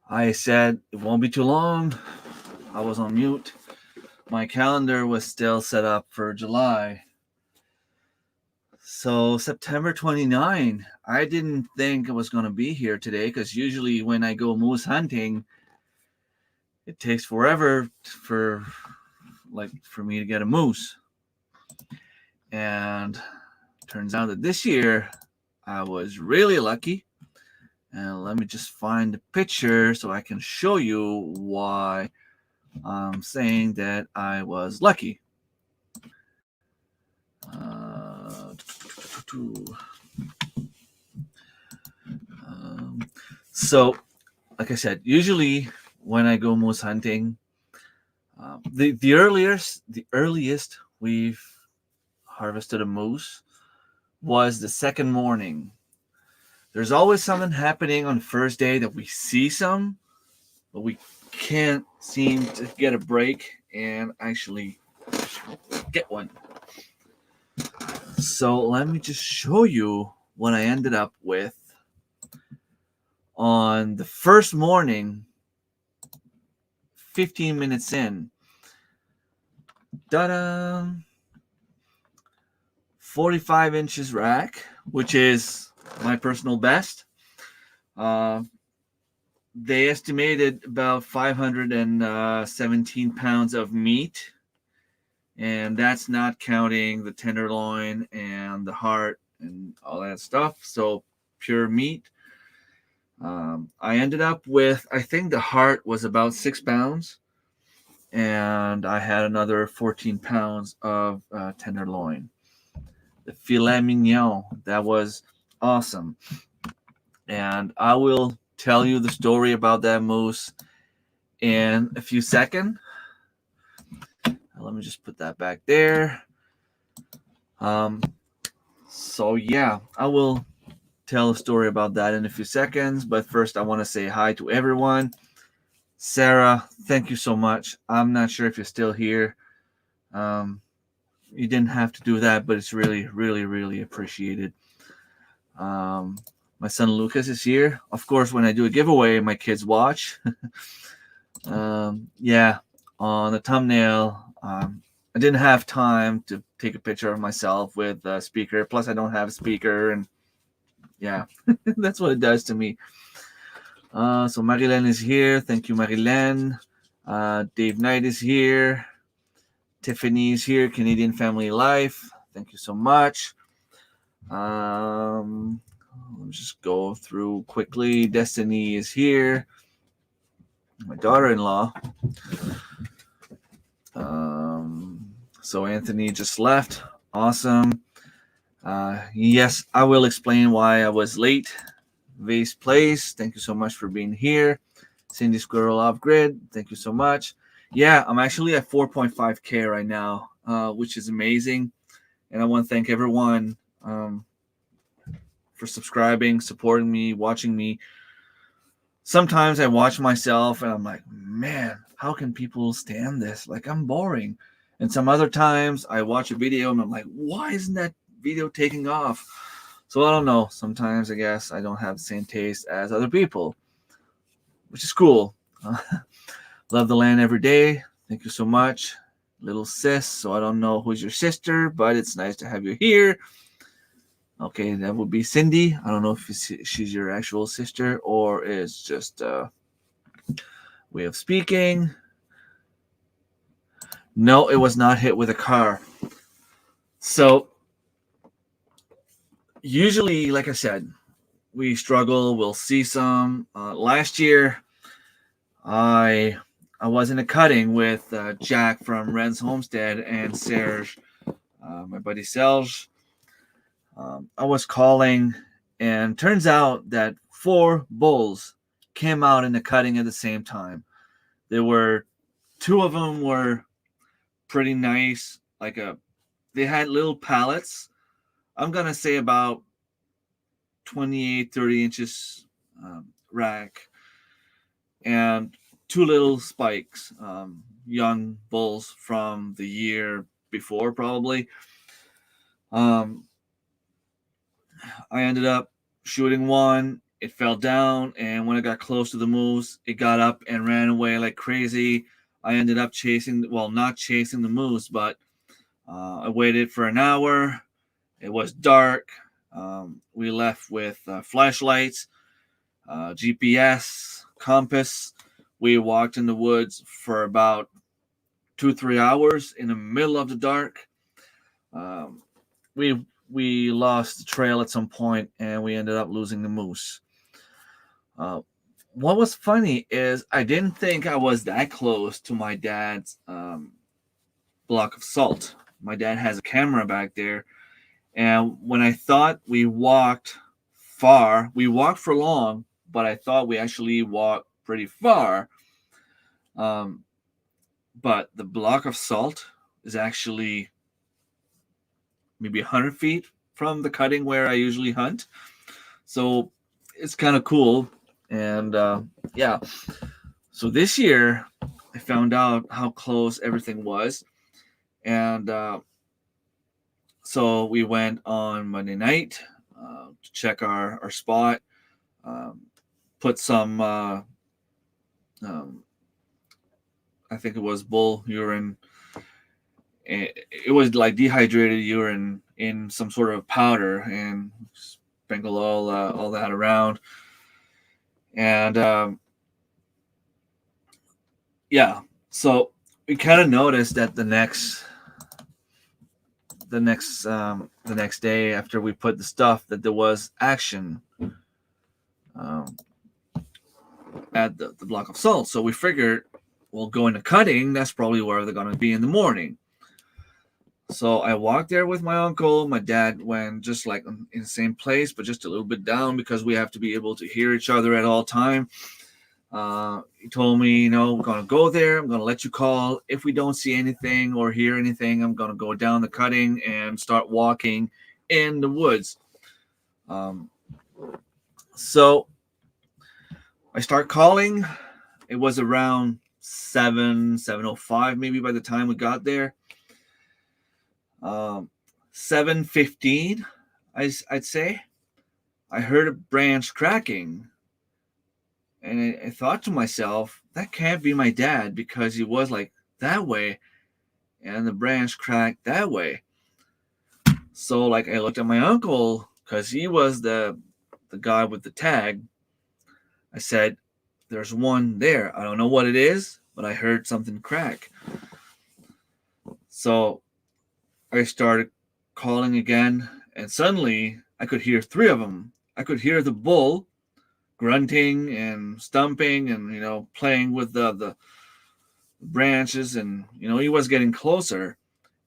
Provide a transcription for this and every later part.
I said it won't be too long. I was on mute. My calendar was still set up for July. So September 29, I didn't think I was going to be here today because usually when I go moose hunting, it takes forever for me to get a moose. And turns out that this year I was really lucky. And let me just find the picture so I can show you why I'm saying that I was lucky. So, like I said, usually when I go moose hunting, the earliest we've harvested a moose was the second morning. There's always something happening on the first day that we see some, but we can't seem to get a break and actually get one. So let me just show you what I ended up with on the first morning, 15 minutes in. Ta-da! 45 inches rack, which is my personal best. They estimated about 517 pounds of meat, and that's not counting the tenderloin and the heart and all that stuff. So pure meat. I ended up with, I think the heart was about 6 pounds, and I had another 14 pounds of tenderloin. The filet mignon, that was awesome. And I will tell you the story about that moose in a few seconds. Let me just put that back there. So yeah, I will tell a story about that in a few seconds. But first, I want to say hi to everyone. Sarah, thank you so much. I'm not sure if you're still here. You didn't have to do that, but it's really, really, really appreciated. My son Lucas is here. Of course, when I do a giveaway, my kids watch. Yeah, on the thumbnail, I didn't have time to take a picture of myself with a speaker. Plus, I don't have a speaker, and yeah, that's what it does to me. So Marilyn is here. Thank you, Marilyn. Dave Knight is here. Tiffany is here. Canadian Family Life. Thank you so much. Let's just go through quickly. Destiny is here. My daughter-in-law. So Anthony just left. Awesome. Yes, I will explain why I was late. Vase Place, thank you so much for being here. Cindy Squirrel Off Grid, thank you so much. Yeah, I'm actually at 4.5K right now, which is amazing. And I want to thank everyone for subscribing, supporting me, watching me. Sometimes I watch myself and I'm like, man, how can people stand this? Like, I'm boring. And some other times I watch a video and I'm like, why isn't that video taking off? So I don't know. Sometimes I guess I don't have the same taste as other people, which is cool. Love the land every day. Thank you so much. Little sis. So I don't know who's your sister, but it's nice to have you here. Okay, that would be Cindy. I don't know if she's your actual sister or is just a way of speaking. No, it was not hit with a car. So usually, like I said, we struggle. We'll see some. Last year, I was in a cutting with Jack from Ren's Homestead and Serge, my buddy Serge. I was calling, and turns out that 4 bulls came out in the cutting at the same time. There were 2 of them were pretty nice. They had little pallets. I'm gonna say about 28, 30 inches rack, and 2 little spikes, young bulls from the year before, probably. I ended up shooting one it fell down, and when it got close to the moose, it got up and ran away like crazy. I ended up not chasing the moose, but I waited for an hour. It was dark. We left with flashlights, GPS, compass. We walked in the woods for about 2-3 hours in the middle of the dark. We lost the trail at some point, and we ended up losing the moose. What was funny is I didn't think I was that close to my dad's block of salt. My dad has a camera back there, and when I thought we walked far, we walked for long, but I thought we actually walked pretty far. But the block of salt is actually maybe 100 feet from the cutting where I usually hunt. So it's kind of cool. And yeah, so this year I found out how close everything was. And so we went on Monday night to check our spot, put some, I think it was bull urine. It was like dehydrated urine in some sort of powder, and sprinkle all that around. And yeah, so we kind of noticed that the next day after we put the stuff, that there was action at the block of salt. So we figured we'll go into cutting. That's probably where they're going to be in the morning. So I walked there with my uncle. My dad went just like in the same place, but just a little bit down, because we have to be able to hear each other at all time. He told me, we're going to go there. I'm going to let you call. If we don't see anything or hear anything, I'm going to go down the cutting and start walking in the woods. So I start calling. It was around 7:05 maybe by the time we got there. 7:15, I'd say. I heard a branch cracking. And I thought to myself, that can't be my dad, because he was like that way, and the branch cracked that way. So like I looked at my uncle, because he was the guy with the tag. I said, there's one there. I don't know what it is, but I heard something crack. So I started calling again, and suddenly I could hear 3 of them. I could hear the bull grunting and stumping and playing with the branches, and he was getting closer,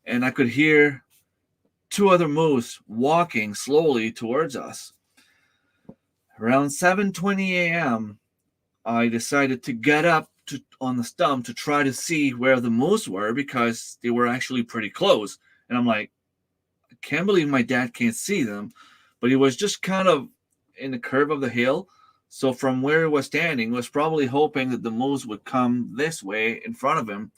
and I could hear 2 other moose walking slowly towards us. Around 7:20 a.m. I decided to get up on the stump to try to see where the moose were, because they were actually pretty close. And I'm like, I can't believe my dad can't see them, but he was just kind of in the curve of the hill. So from where he was standing, was probably hoping that the moose would come this way in front of him,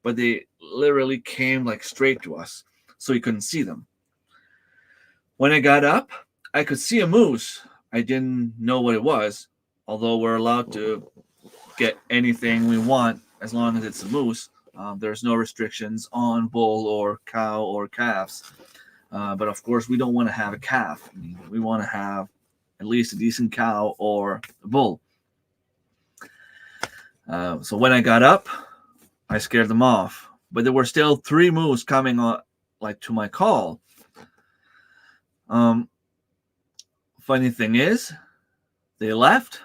but they literally came like straight to us, so he couldn't see them. When I got up, I could see a moose. I didn't know what it was, although we're allowed to get anything we want as long as it's a moose. There's no restrictions on bull or cow or calves. But of course, we don't want to have a calf. We want to have at least a decent cow or a bull. So when I got up, I scared them off. But there were still 3 moose coming on, like, to my call. Funny thing is, they left.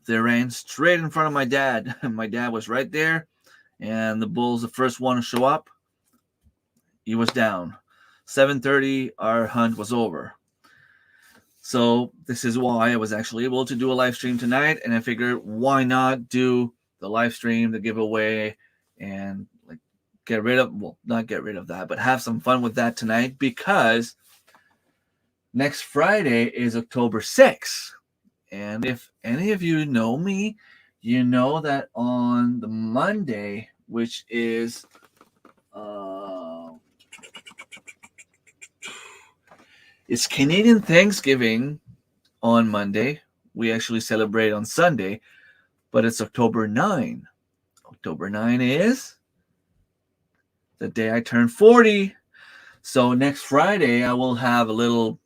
They ran straight in front of my dad. My dad was right there, and the bull's the first one to show up. He was down. 7:30, our hunt was over. So this is why I was actually able to do a live stream tonight, and I figured, why not do the live stream, the giveaway, and like not get rid of that, but have some fun with that tonight, because next Friday is October 6th. And if any of you know me, you know that on the Monday, which is it's Canadian Thanksgiving on Monday, We actually celebrate on Sunday, but it's October 9. October 9 is the day I turn 40. So next Friday, I will have a little,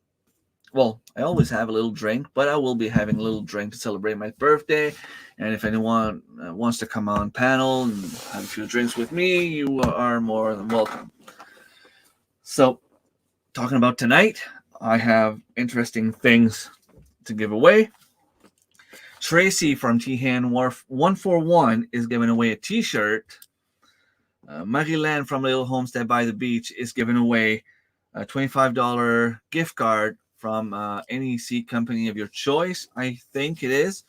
well, I always have a little drink, but I will be having a little drink to celebrate my birthday. And if anyone wants to come on panel and have a few drinks with me, you are more than welcome. So, talking about tonight, I have interesting things to give away. Tracy from T-Hand141 is giving away a t-shirt. Marie-Laine from Little Homestead by the Beach is giving away a $25 gift card from any seed company of your choice. I think it is.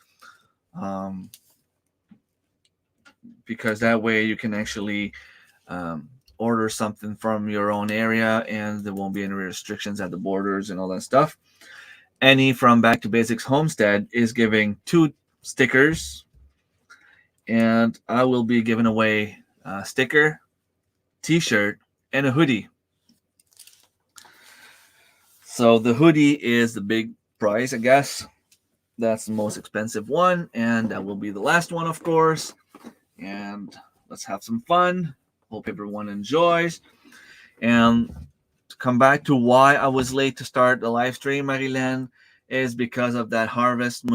Because that way you can actually order something from your own area and there won't be any restrictions at the borders and all that stuff. Annie from Back to Basics Homestead is giving 2 stickers, and I will be giving away a sticker, t-shirt, and a hoodie. So the hoodie is the big prize, I guess. That's the most expensive one, and that will be the last one, of course. And let's have some fun. Hope everyone enjoys. And to come back to why I was late to start the live stream, Marie-Laine, is because of that harvest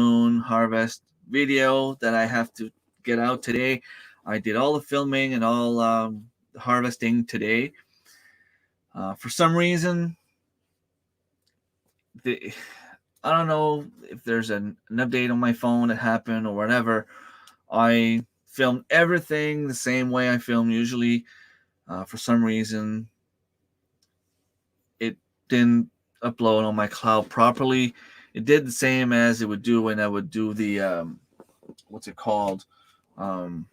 video that I have to get out today. I did all the filming and all the harvesting today. For some reason, I don't know if there's an update on my phone that happened or whatever. I filmed everything the same way I film usually. For some reason, it didn't upload on my cloud properly. It did the same as it would do when I would do the what's it called? The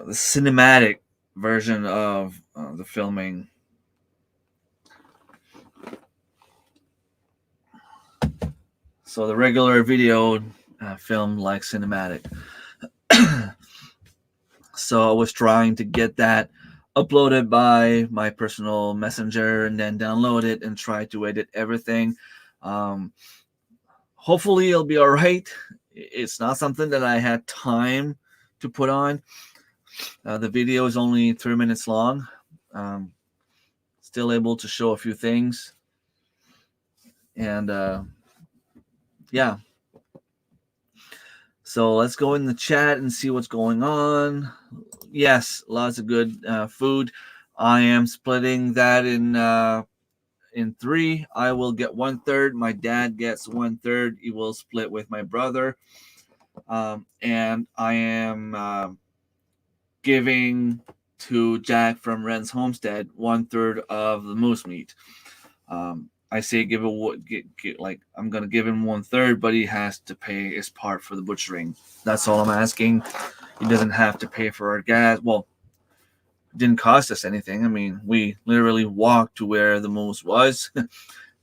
cinematic version of the filming. So the regular video filmed like cinematic. So I was trying to get that uploaded by my personal messenger and then download it and try to edit everything. Hopefully it'll be all right. It's not something that I had time to put on. The video is only 3 minutes long. Still able to show a few things. And yeah. So let's go in the chat and see what's going on. Yes, lots of good food. I am splitting that in 3. I will get 1/3. My dad gets 1/3. He will split with my brother. And I am giving to Jack from Ren's Homestead 1/3 of the moose meat. I say I'm gonna give him 1/3, but he has to pay his part for the butchering. That's all I'm asking. He doesn't have to pay for our gas. Well, it didn't cost us anything. I mean, we literally walked to where the moose was,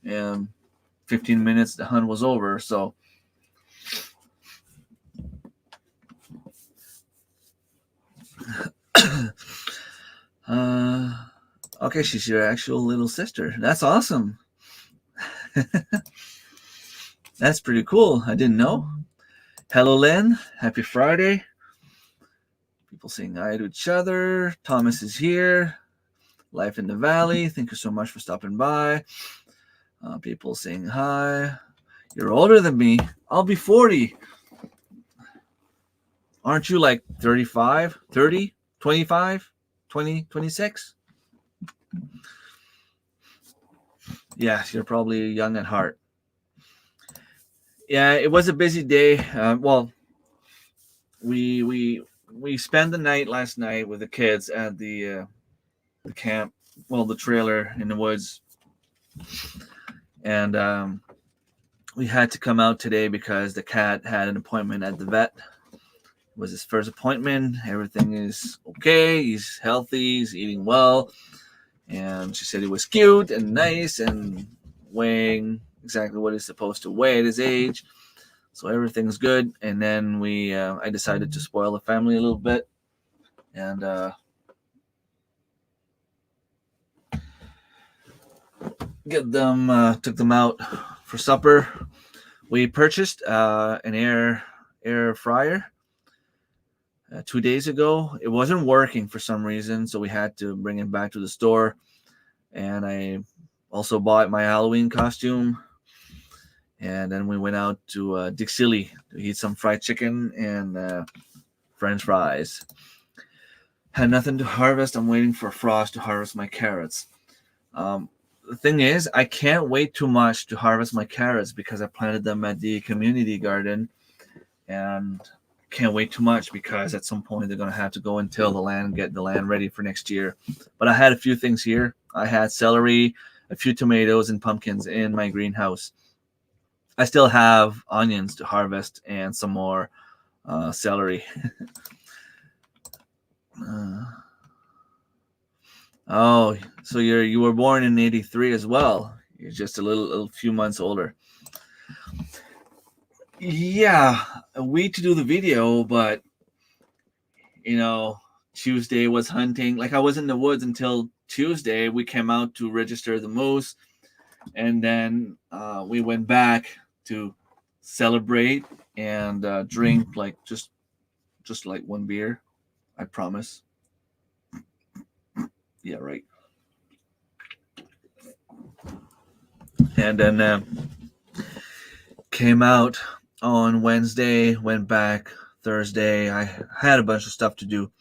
and 15 minutes the hunt was over. So okay, she's your actual little sister. That's awesome. That's pretty cool. I didn't know. Hello, Len. Happy Friday. People saying hi to each other. Thomas is here. Life in the Valley. Thank you so much for stopping by. People saying hi. You're older than me. I'll be 40. Aren't you like 35, 30, 25, 20, 26? Yes, you're probably young at heart. Yeah, it was a busy day. Well, we spent the night last night with the kids at the camp, well, the trailer in the woods, and we had to come out today because the cat had an appointment at the vet. It was his first appointment. Everything is okay. He's healthy. He's eating well. And she said he was cute and nice and weighing exactly what he's supposed to weigh at his age. So everything's good. And then I decided to spoil the family a little bit. And took them out for supper. We purchased an air fryer 2 days ago. It wasn't working for some reason, so we had to bring it back to the store. And I also bought my Halloween costume. And then we went out to Dixie to eat some fried chicken and French fries. Had nothing to harvest. I'm waiting for Frost to harvest my carrots. The thing is, I can't wait too much to harvest my carrots because I planted them at the community garden, and can't wait too much because at some point they're going to have to go and till the land, get the land ready for next year. But I had a few things here. I had celery, a few tomatoes, and pumpkins in my greenhouse. I still have onions to harvest and some more celery. Oh, so you were born in '83 as well. You're just a little few months older. Yeah, a week to do the video, but Tuesday was hunting. Like I was in the woods until Tuesday. We came out to register the moose, and then we went back to celebrate and drink like just like one beer. I promise. Yeah, right. And then came out on Wednesday, went back Thursday. I had a bunch of stuff to do.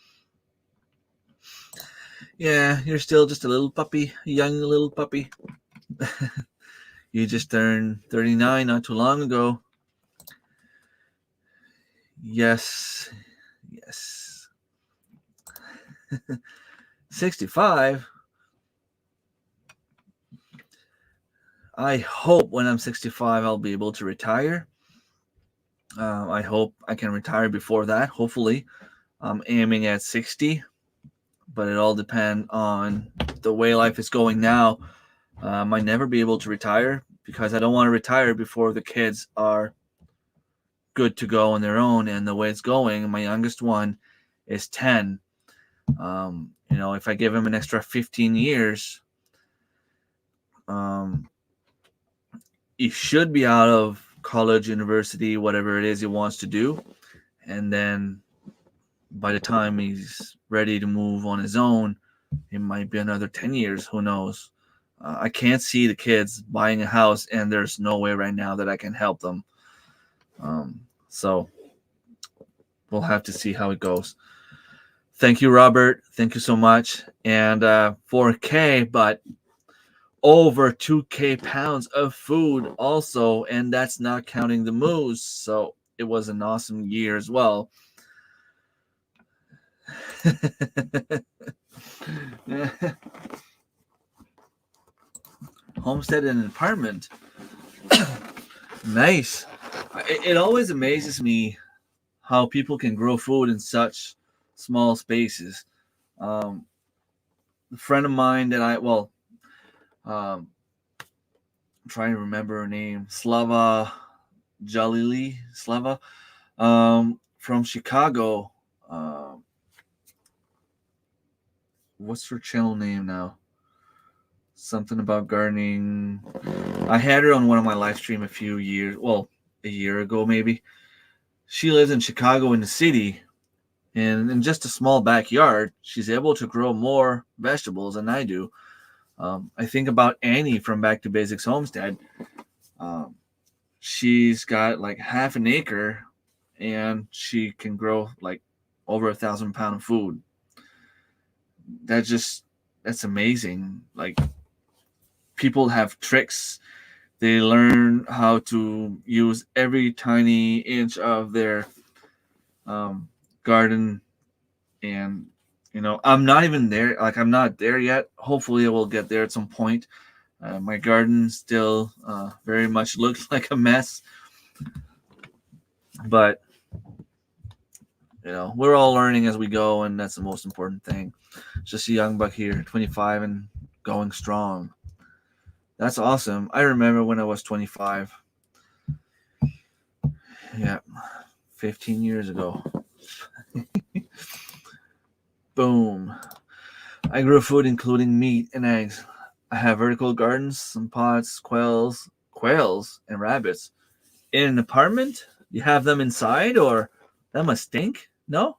Yeah, you're still just a little puppy, a young little puppy. You just turned 39 not too long ago. Yes. 65. I hope when I'm 65 I'll be able to retire. I hope I can retire before that. Hopefully, I'm aiming at 60, but it all depends on the way life is going now. I might never be able to retire because I don't want to retire before the kids are good to go on their own. And the way it's going, my youngest one is 10. If I give him an extra 15 years, he should be out of college, university, whatever it is he wants to do. And then by the time he's ready to move on his own, it might be another 10 years. Who knows? I can't see the kids buying a house, and there's no way right now that I can help them. So we'll have to see how it goes. Thank you, Robert. Thank you so much. And 4K, but over 2K pounds of food also, and that's not counting the moose. So it was an awesome year as well. Homestead and apartment. Nice. It always amazes me how people can grow food in such small spaces. A friend of mine that I'm trying to remember her name, Slava from Chicago. What's her channel name now? Something about gardening. I had her on one of my live stream a year ago maybe. She lives in Chicago in the city, and in just a small backyard, she's able to grow more vegetables than I do. I think about Annie from Back to Basics Homestead. She's got like half an acre, and she can grow like over 1,000 pounds of food. That's amazing. Like, people have tricks. They learn how to use every tiny inch of their garden, and I'm not even there. Like, I'm not there yet. Hopefully I will get there at some point. My garden still very much looks like a mess, but we're all learning as we go, and that's the most important thing. Just a young buck here, 25 and going strong. That's awesome. I remember when I was 25. Yeah, 15 years ago. Boom. I grew food including meat and eggs. I have vertical gardens, some pots, quails, and rabbits. In an apartment, you have them inside, or that must stink. No.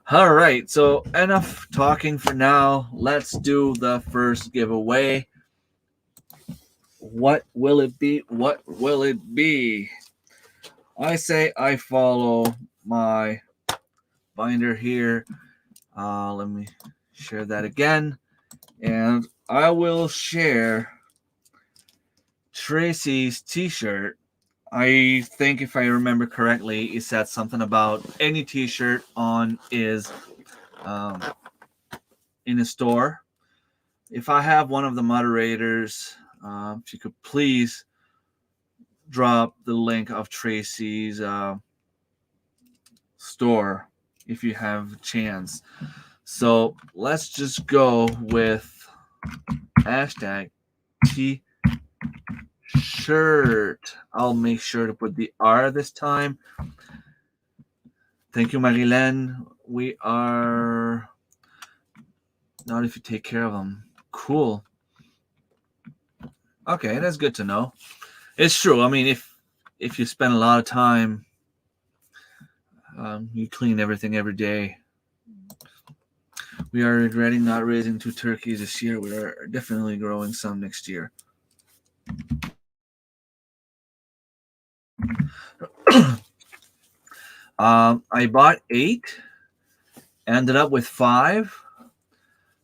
All right, so enough talking for now. Let's do the first giveaway. What will it be? What will it be? I say I follow my binder here. Let me share that again. And I will share Tracy's t-shirt. I think if I remember correctly, it said something about any t-shirt on is in a store. If I have one of the moderators, if you could please drop the link of Tracy's store if you have a chance. So let's just go with hashtag T-shirt. I'll make sure to put the R this time. Thank you, Marilyn. We are not if you take care of them. Cool. Okay, that's good to know. It's true. I mean, if you spend a lot of time, you clean everything every day. We are regretting not raising 2 turkeys this year. We are definitely growing some next year. I bought 8, ended up with 5,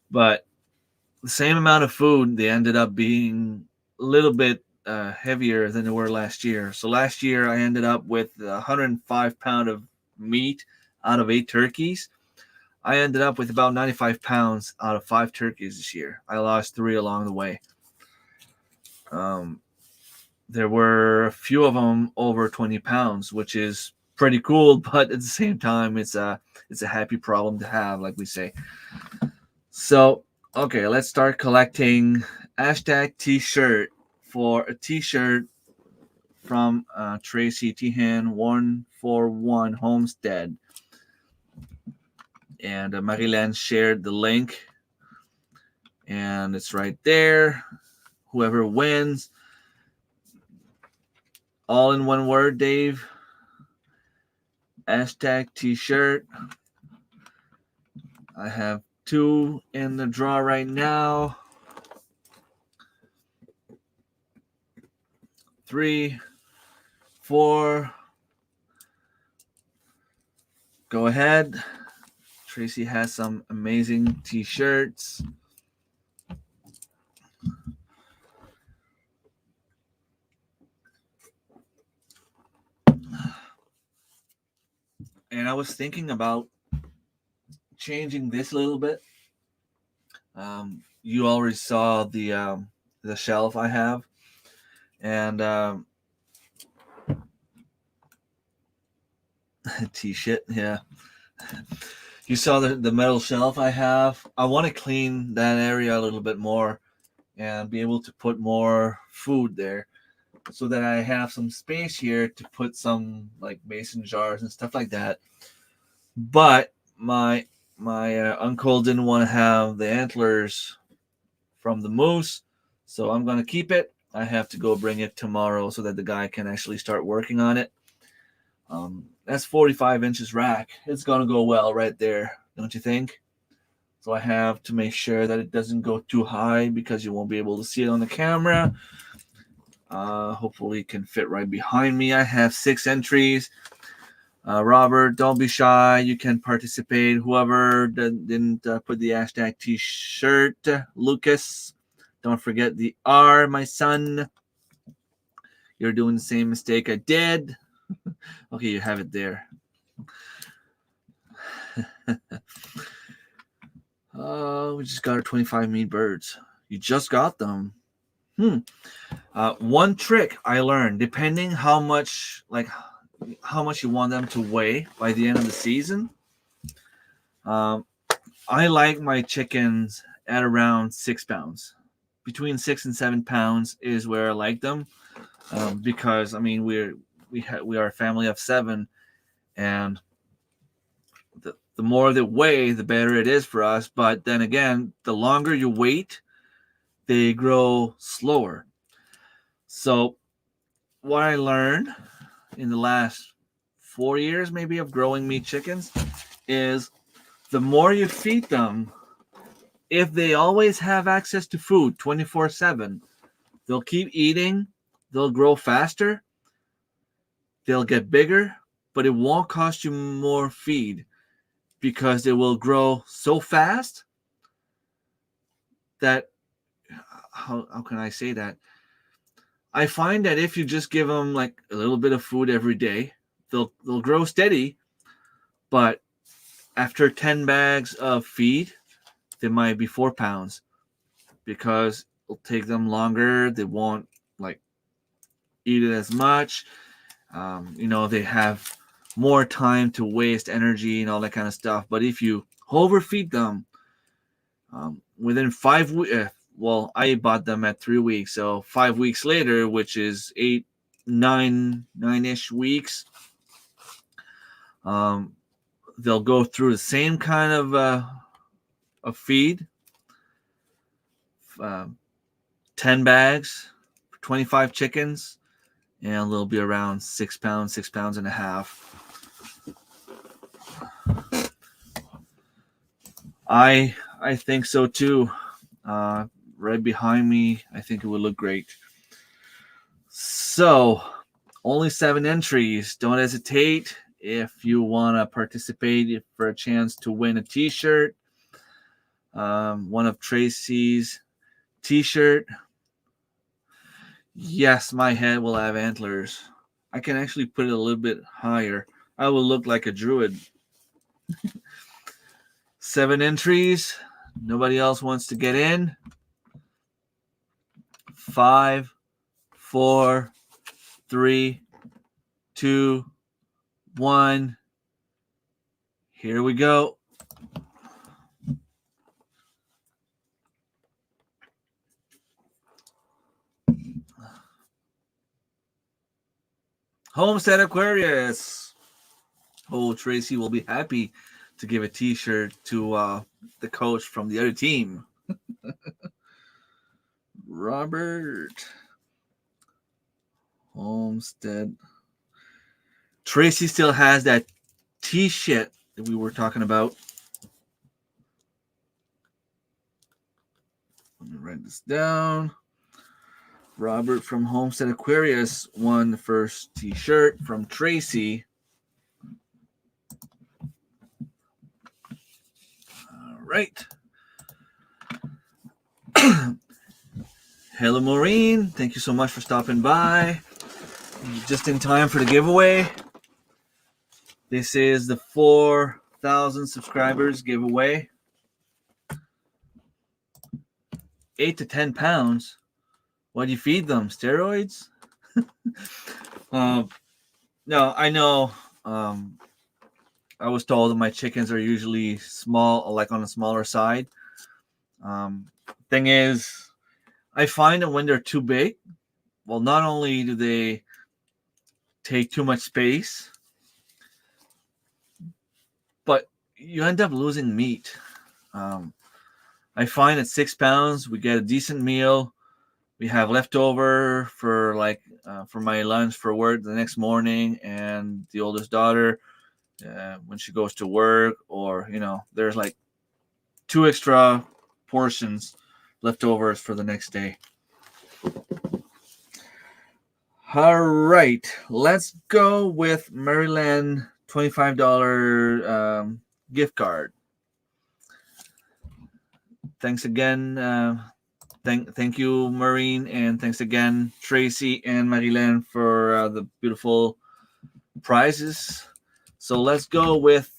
but the same amount of food, they ended up being a little bit heavier than they were last year. So last year I ended up with 105 pounds of meat out of 8 turkeys. I ended up with about 95 pounds out of 5 turkeys this year. I lost 3 along the way. There were a few of them over 20 pounds, which is pretty cool, but at the same time, it's a happy problem to have, like we say. So, okay, let's start collecting hashtag t-shirt for a t-shirt from Tracy T-Hand141 Homestead. And Marilyn shared the link, and it's right there. Whoever wins, all in one word, Dave. Hashtag t-shirt. I have 2 in the draw right now. 3, 4. Go ahead. Tracy has some amazing t-shirts. And I was thinking about changing this a little bit. You already saw the shelf I have, and t-shirt, yeah. You saw the metal shelf I have. I want to clean that area a little bit more and be able to put more food there, so that I have some space here to put some like mason jars and stuff like that. But my uncle didn't want to have the antlers from the moose, so I'm gonna keep it. I have to go bring it tomorrow so that the guy can actually start working on it. That's 45 inches rack. It's gonna go well right there, don't you think? So I have to make sure that it doesn't go too high because you won't be able to see it on the camera. Hopefully it can fit right behind me. I have 6 entries. Robert, don't be shy. You can participate. Whoever didn't put the hashtag t-shirt, Lucas, don't forget the R, my son. You're doing the same mistake I did. Okay, you have it there. We just got our 25 meat birds. You just got them. One trick I learned, depending how much you want them to weigh by the end of the season. I like my chickens at around 6 pounds. Between 6 and 7 pounds is where I like them, because I mean we are a family of 7, and the more they weigh, the better it is for us. But then again, the longer you wait, they grow slower. So what I learned in the last 4 years, maybe, of growing meat chickens is the more you feed them, if they always have access to food 24/7, they'll keep eating, they'll grow faster, they'll get bigger, but it won't cost you more feed because they will grow so fast that, how can I say that? I find that if you just give them like a little bit of food every day, they'll grow steady, but after 10 bags of feed, they might be 4 pounds because it'll take them longer. They won't like eat it as much. They have more time to waste energy and all that kind of stuff. But if you overfeed them, within 5 weeks, well, I bought them at 3 weeks, so 5 weeks later, which is 8, 9-ish weeks, they'll go through the same kind of feed, 10 bags, 25 chickens, and they'll be around 6 pounds, 6 pounds and a half. I think so too. Right behind me, I think it would look great. So, only 7 entries. Don't hesitate if you want to participate for a chance to win a t-shirt. One of Tracy's t-shirt. Yes, my head will have antlers. I can actually put it a little bit higher. I will look like a druid. 7 entries. Nobody else wants to get in. 5, 4, 3, 2, 1. Here we go. Homestead Aquarius. Oh, Tracy will be happy to give a t-shirt to the coach from the other team. Robert Homestead. Tracy still has that t-shirt that we were talking about. Let me write this down. Robert from Homestead Aquarius won the first t-shirt from Tracy. All right. Hello, Maureen. Thank you so much for stopping by. Just in time for the giveaway. This is the 4,000 subscribers giveaway. 8 to 10 pounds. What do you feed them? Steroids? No, I know. I was told that my chickens are usually small, like on the smaller side. Thing is, I find that when they're too big, well, not only do they take too much space, but you end up losing meat. I find at 6 pounds, we get a decent meal. We have leftover for for my lunch for work the next morning, and the oldest daughter when she goes to work, or there's like 2 extra portions leftovers for the next day. All right, let's go with Maryland $25 gift card. Thanks again. Thank you, Maureen, and thanks again, Tracy and Marilyn, for the beautiful prizes. So let's go with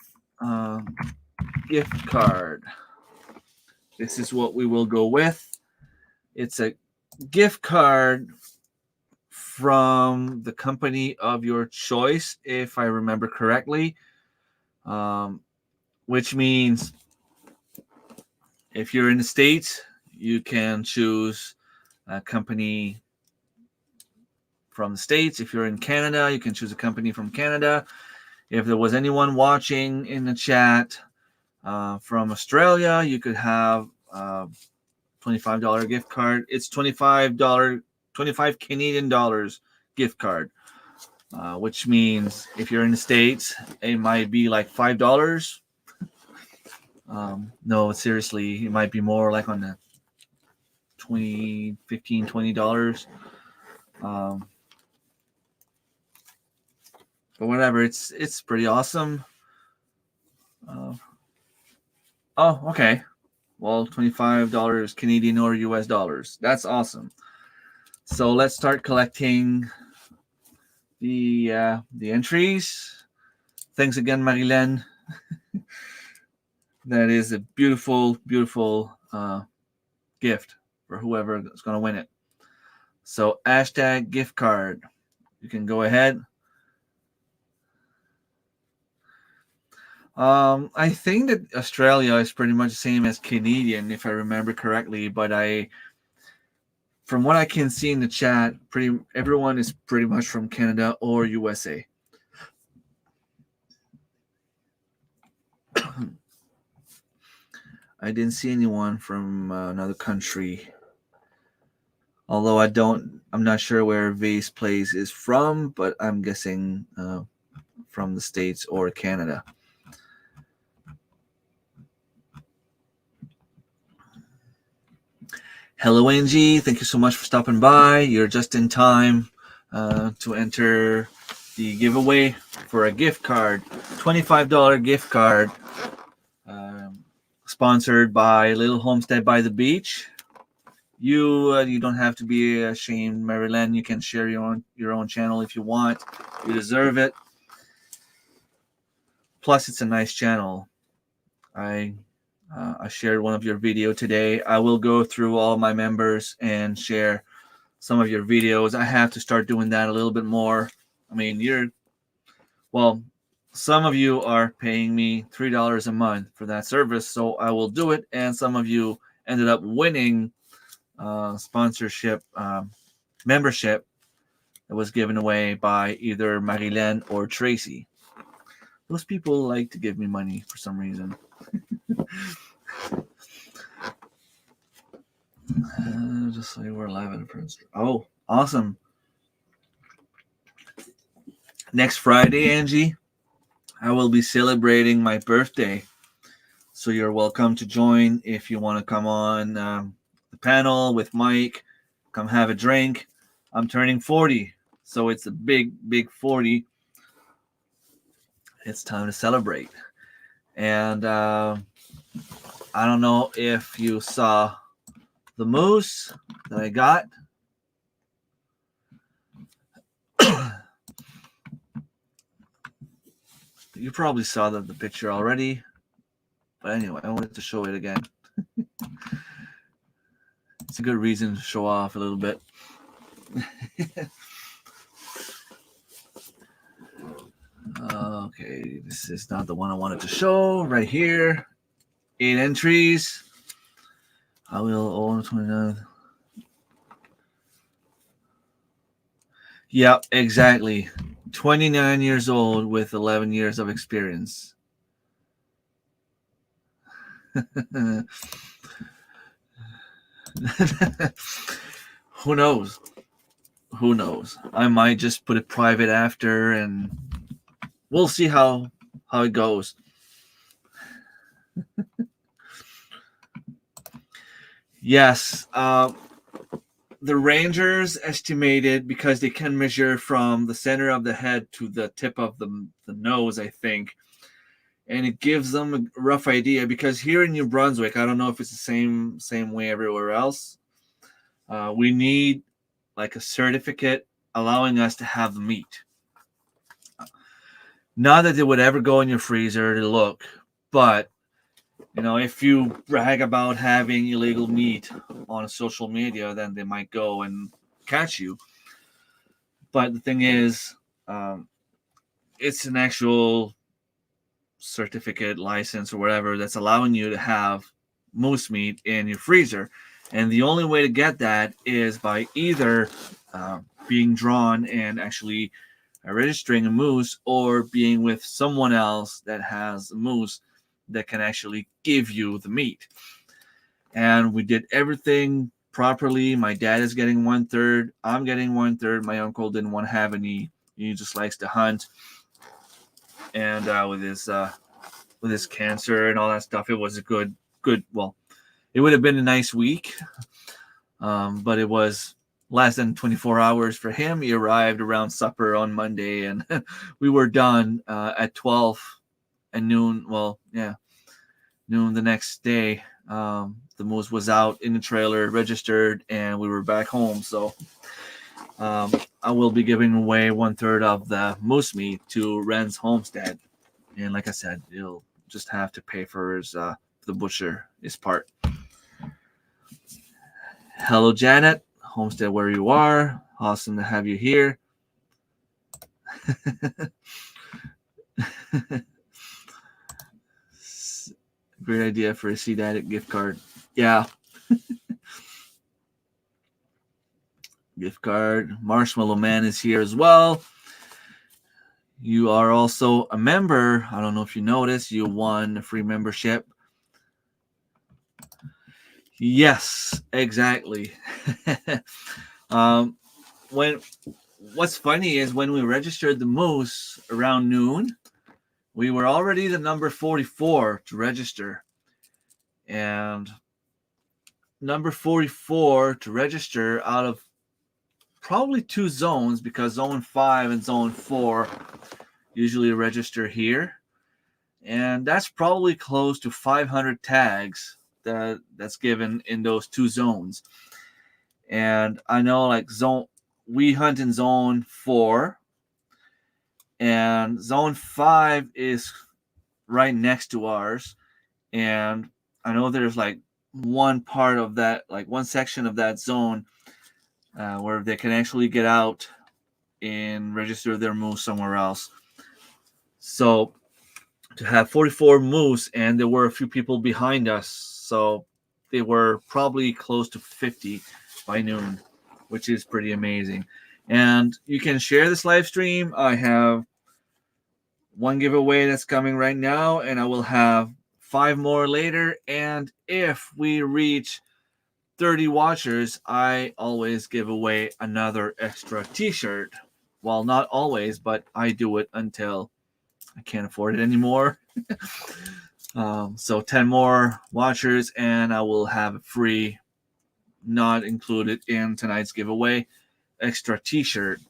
gift card. This is what we will go with. It's a gift card from the company of your choice, if I remember correctly, which means if you're in the States, you can choose a company from the States. If you're in Canada, you can choose a company from Canada. If there was anyone watching in the chat from Australia, you could have $25 gift card. It's $25, 25 Canadian dollars gift card, which means if you're in the States, it might be like $5. No, seriously, it might be more like on the $20. But whatever, it's pretty awesome. Oh, okay. Well, $25 Canadian or US dollars. That's awesome. So let's start collecting the entries. Thanks again, Marilyn. That is a beautiful, beautiful gift for whoever is going to win it. So hashtag gift card. You can go ahead. I think that Australia is pretty much the same as Canadian, if I remember correctly. But from what I can see in the chat, everyone is pretty much from Canada or USA. I didn't see anyone from another country. Although I'm not sure where Vase Plays is from, but I'm guessing from the States or Canada. Hello, Angie. Thank you so much for stopping by. You're just in time to enter the giveaway for a gift card, $25 gift card, sponsored by Little Homestead by the Beach. You don't have to be ashamed, Marilyn. You can share your own channel if you want. You deserve it. Plus, it's a nice channel. I shared one of your video today. I will go through all my members and share some of your videos. I have to start doing that a little bit more. I mean, some of you are paying me $3 a month for that service, so I will do it. And some of you ended up winning sponsorship membership that was given away by either Marilyn or Tracy. Those people like to give me money for some reason. Just like we're live at a Prince. Oh, awesome. Next Friday, Angie, I will be celebrating my birthday. So you're welcome to join if you want to come on the panel with Mike. Come have a drink. I'm turning 40, so it's a big, big 40. It's time to celebrate. And I don't know if you saw the moose that I got. You probably saw the picture already. But anyway, I wanted to show it again. It's a good reason to show off a little bit. Okay, this is not the one I wanted to show. Right here, 8 entries. I will own 29. Yep, exactly. 29 years old with 11 years of experience. Who knows? Who knows? I might just put it private after, and we'll see how it goes. Yes, the rangers estimated, because they can measure from the center of the head to the tip of the nose, I think, and it gives them a rough idea. Because here in New Brunswick, I don't know if it's the same way everywhere else. We need like a certificate allowing us to have the meat. Not that it would ever go in your freezer to look, but if you brag about having illegal meat on social media, then they might go and catch you. But the thing is, it's an actual certificate, license, or whatever that's allowing you to have moose meat in your freezer. And the only way to get that is by either being drawn and actually registering a moose, or being with someone else that has a moose that can actually give you the meat. And we did everything properly. My dad is getting 1/3. I'm getting 1/3. My uncle didn't want to have any. He just likes to hunt. And with his cancer and all that stuff, it was a good. Well, it would have been a nice week, but it was less than 24 hours for him. He arrived around supper on Monday, and we were done at 12 and noon. Well, yeah, noon the next day. The moose was out in the trailer, registered, and we were back home. So I will be giving away 1/3 of the moose meat to Ren's Homestead. And like I said, you'll just have to pay for his the butcher his part. Hello, Janet. Homestead, where you are. Awesome to have you here. Great idea for a Seed Addict gift card. Yeah. Gift card. Marshmallow Man is here as well. You are also a member. I don't know if you noticed, you won a free membership. Yes, exactly. What's funny is when we registered the moose around noon, we were already the number 44 to register. And number 44 to register out of probably 2 zones, because zone 5 and zone 4 usually register here. And that's probably close to 500 tags that's given in those 2 zones. And I know, like, we hunt in zone 4, and zone 5 is right next to ours. And I know there's like one part of that, like one section of that zone where they can actually get out and register their moose somewhere else. So to have 44 moose, and there were a few people behind us, so they were probably close to 50 by noon, which is pretty amazing. And you can share this live stream. I have one giveaway that's coming right now, and I will have 5 more later. And if we reach 30 watchers, I always give away another extra t-shirt. Well, not always, but I do it until I can't afford it anymore. So 10 more watchers, and I will have a free, not included in tonight's giveaway, extra t-shirt.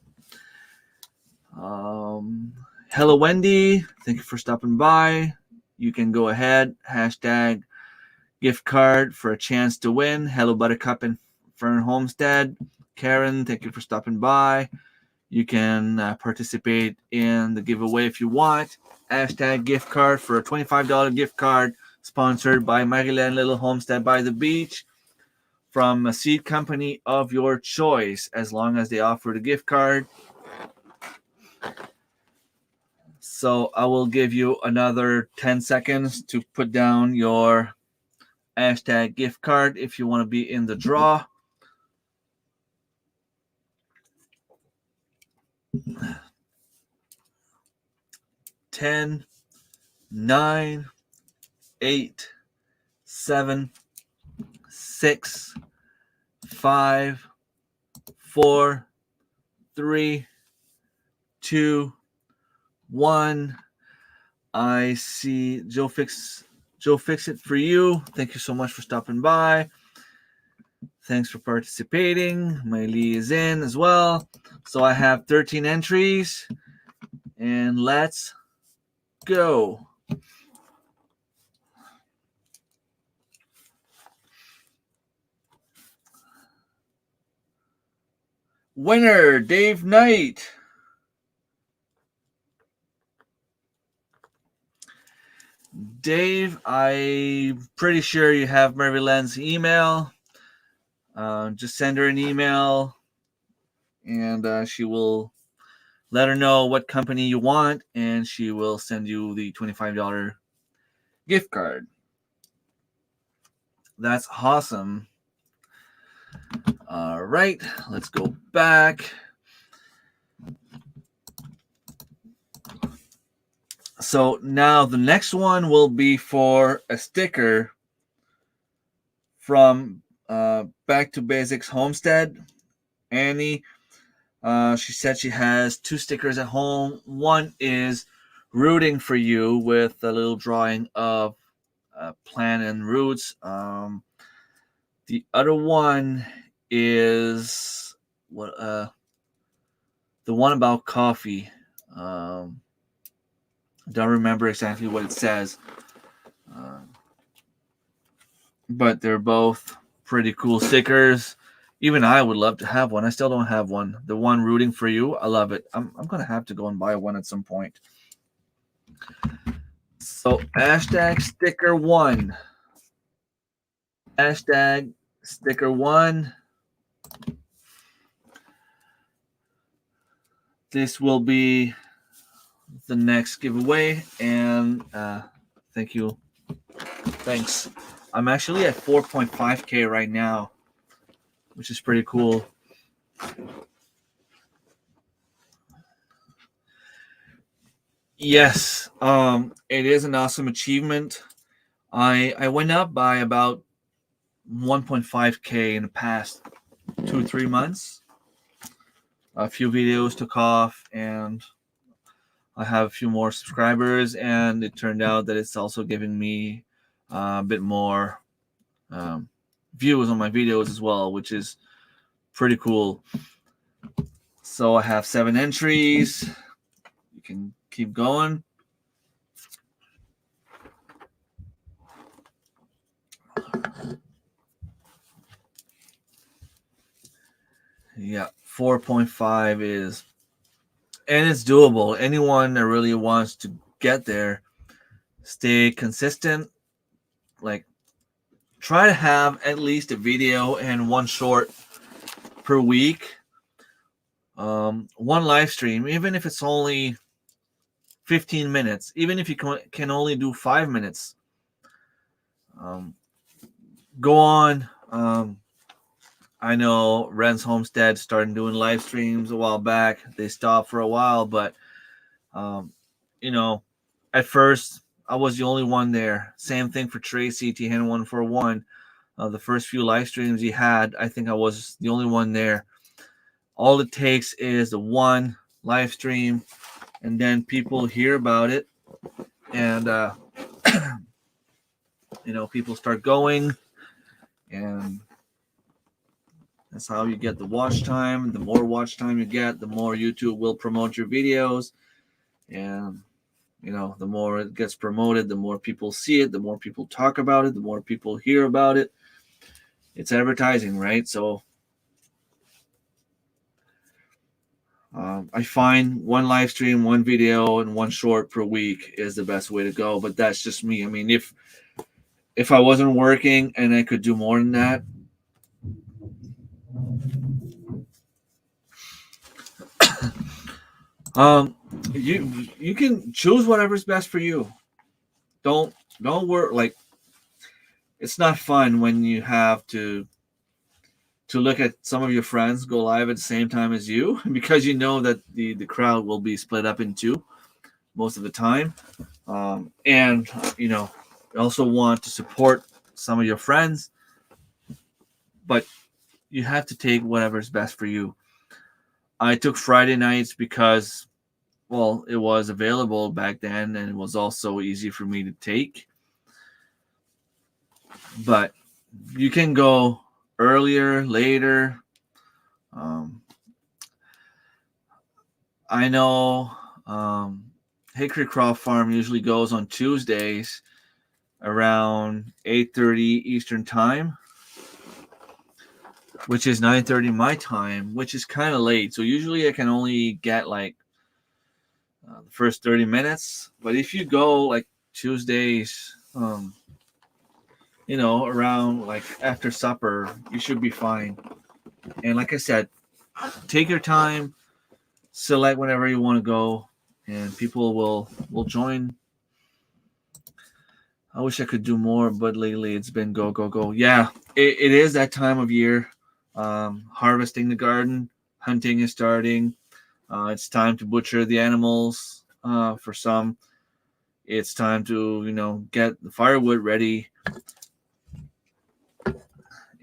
Hello, Wendy. Thank you for stopping by. You can go ahead, hashtag gift card for a chance to win. Hello, Buttercup and Ferron Homestead. Karen, thank you for stopping by. You can participate in the giveaway if you want. Hashtag gift card for a $25 gift card sponsored by Maryland Little Homestead by the Beach from a seed company of your choice, as long as they offer the gift card. So I will give you another 10 seconds to put down your hashtag gift card if you want to be in the draw. 10, 9, 8, 7, 6, 5, 4, 3, 2, 1. I see Joe Fix It for you. Thank you so much for stopping by. Thanks for participating. Miley is in as well. So I have 13 entries, and let's go. Winner, Dave Knight. Dave, I'm pretty sure you have Mary Len's email. Just send her an email, and she will let her know what company you want, and she will send you the $25 gift card. That's awesome. All right, let's go back. So now the next one will be for a sticker from Back to Basics Homestead. Annie, she said she has 2 stickers at home. One is rooting for you with a little drawing of plant and roots. The other one is what the one about coffee. I don't remember exactly what it says, but they're both pretty cool stickers. Even I would love to have one. I still don't have one. The one rooting for you, I love it. I'm gonna have to go and buy one at some point. So hashtag sticker one. Hashtag sticker one. This will be the next giveaway, and thank you. Thanks. I'm actually at 4.5K right now, which is pretty cool. Yes, it is an awesome achievement. I went up by about 1.5K in the past 2-3 months. A few videos took off, and I have a few more subscribers, and it turned out that it's also giving me a bit more views on my videos as well, which is pretty cool. So I have 7 entries. You can keep going. Yeah, 4.5 is, and it's doable. Anyone that really wants to get there, stay consistent. Like, try to have at least a video and 1 short per week. 1 live stream, even if it's only 15 minutes, even if you can only do 5 minutes. Go on. I know Ren's Homestead started doing live streams a while back. They stopped for a while, but at first I was the only one there. Same thing for Tracy, T-Hand141. The first few live streams he had, I think I was the only one there. All it takes is the 1 live stream, and then people hear about it, and people start going, and that's how you get the watch time. The more watch time you get, the more YouTube will promote your videos, and the more it gets promoted, the more people see it, the more people talk about it, the more people hear about it. It's advertising, right? So I find 1 live stream, 1 video, and 1 short per week is the best way to go. But that's just me. I mean, if I wasn't working and I could do more than that, you can choose whatever's best for you. Don't worry. Like, it's not fun when you have to look at some of your friends go live at the same time as you, because you know that the crowd will be split up in 2 most of the time. And you also want to support some of your friends, but you have to take whatever's best for you. I took Friday nights because, well, it was available back then, and it was also easy for me to take. But you can go earlier, later. I know Hickory Croft Farm usually goes on Tuesdays around 8:30 Eastern Time, which is 9:30 my time, which is kind of late. So usually I can only get like the first 30 minutes. But if you go like Tuesdays, around like after supper, you should be fine. And like I said, take your time, select whenever you want to go, and people will join. I wish I could do more, but lately it's been go, go, go. Yeah, it is that time of year. Harvesting the garden, hunting is starting. It's time to butcher the animals for some. it's time to, get the firewood ready.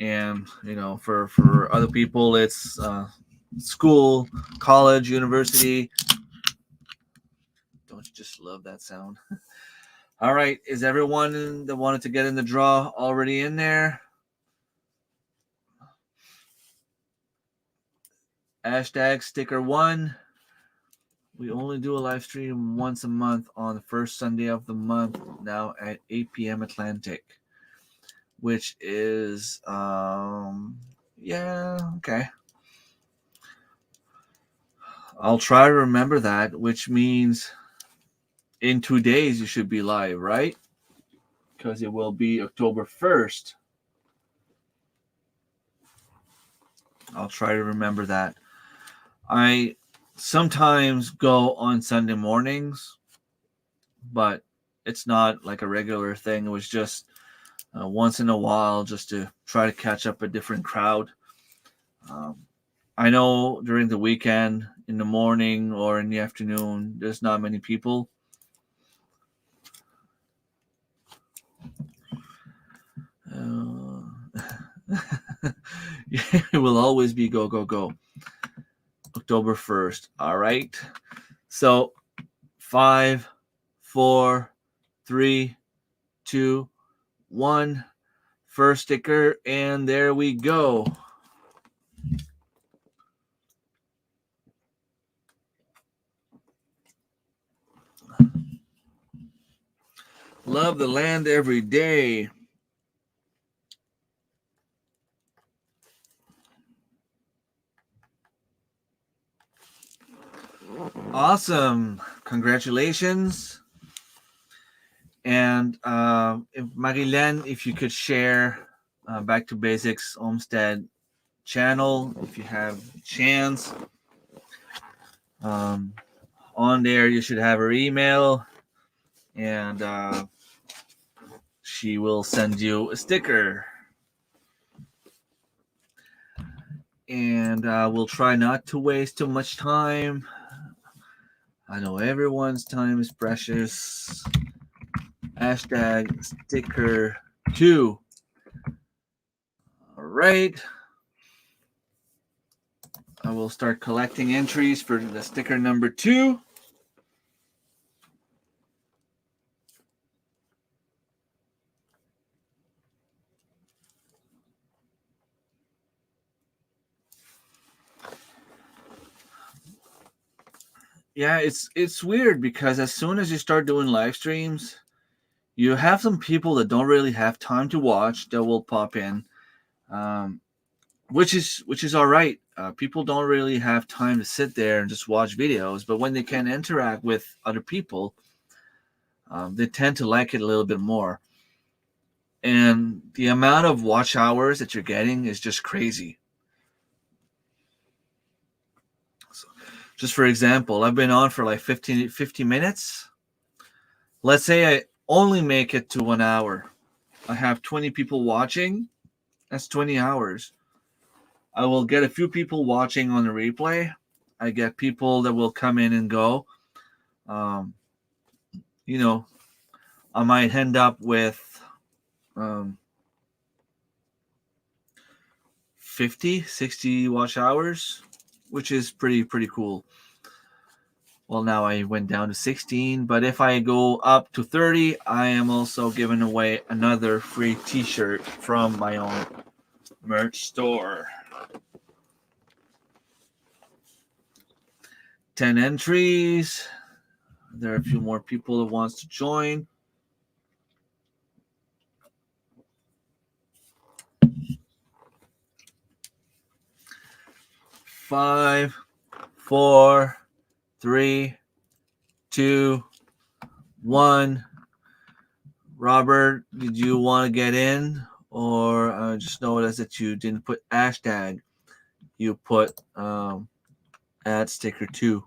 And, for other people, it's school, college, university. Don't you just love that sound? All right. Is everyone that wanted to get in the draw already in there? Hashtag sticker 1. We only do a live stream once a month on the first Sunday of the month, now at 8 p.m. Atlantic, which is, okay. I'll try to remember that, which means in 2 days you should be live, right? Because it will be October 1st. I'll try to remember that. I sometimes go on Sunday mornings, but it's not like a regular thing. It was just once in a while, just to try to catch up a different crowd. I know during the weekend, in the morning or in the afternoon, there's not many people. It will always be go, go, go. October 1st. All right. So 5, 4, 3, 2, 1. First sticker, and there we go. Love the land every day. Awesome. Congratulations. And if Marilyn, if you could share Back to Basics Homestead channel, if you have a chance. On there, you should have her email, and she will send you a sticker. And we'll try not to waste too much time. I know everyone's time is precious. Hashtag sticker 2. All right. I will start collecting entries for the sticker number 2. Yeah, it's weird because as soon as you start doing live streams, you have some people that don't really have time to watch that will pop in, which is all right. People don't really have time to sit there and just watch videos, but when they can interact with other people, they tend to like it a little bit more. And the amount of watch hours that you're getting is just crazy. So, just for example, I've been on for like 50 minutes. Let's say I only make it to 1 hour. I have 20 people watching. That's 20 hours. I will get a few people watching on the replay. I get people that will come in and go. I might end up with 50, 60 watch hours, which is pretty cool. Well, now I went down to 16, but if I go up to 30, I am also giving away another free t-shirt from my own merch store. 10 entries. There are a few more people that wants to join. Five, 4, 3, 2, 1. Robert, did you want to get in? Or just notice that you didn't put hashtag. You put add sticker 2.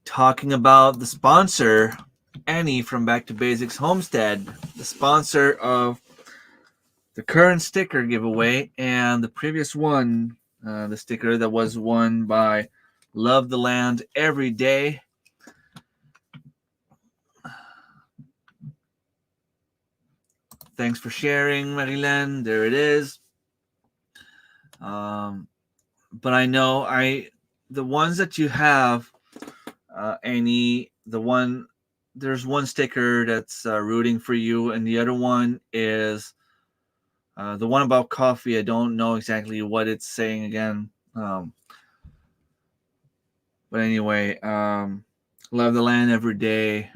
Talking about the sponsor, Annie from Back to Basics Homestead, the sponsor of the current sticker giveaway and the previous one, the sticker that was won by Love the Land Every Day. Thanks for sharing, Marilyn. There it is. But I know the ones that you have, there's one sticker that's rooting for you, and the other one is the one about coffee. I don't know exactly what it's saying again. But anyway, love the land every day.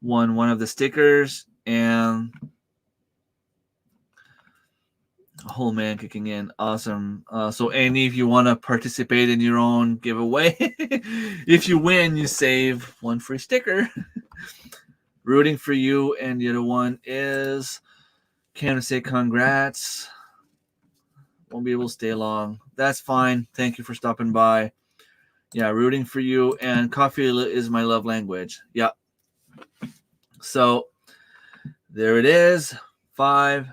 One of the stickers, and whole man kicking in. Awesome. So Annie, if you want to participate in your own giveaway, if you win, you save one free sticker. Rooting for you, and the other one is can't say congrats. Won't be able to stay long. That's fine. Thank you for stopping by. Yeah, rooting for you, and coffee is my love language. Yeah. So there it is. 5,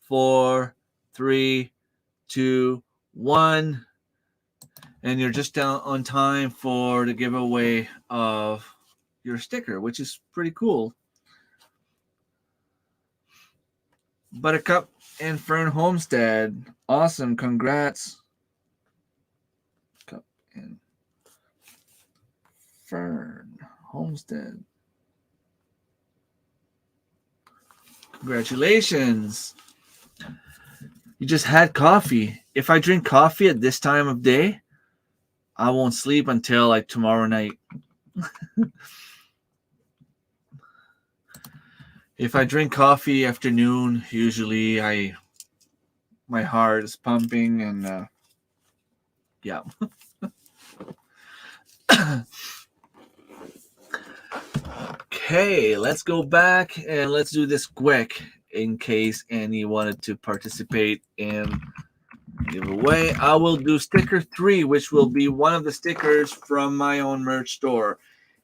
4, 3, 2, 1. And you're just down on time for the giveaway of your sticker, which is pretty cool. Buttercup and Ferron Homestead. Awesome. Congrats. Cup and Ferron Homestead. Congratulations. You just had coffee. If I drink coffee at this time of day, I won't sleep until like tomorrow night. If I drink coffee afternoon, usually my heart is pumping, and yeah. Okay, let's go back and let's do this quick in case Annie wanted to participate in giveaway. I will do sticker 3, which will be one of the stickers from my own merch store.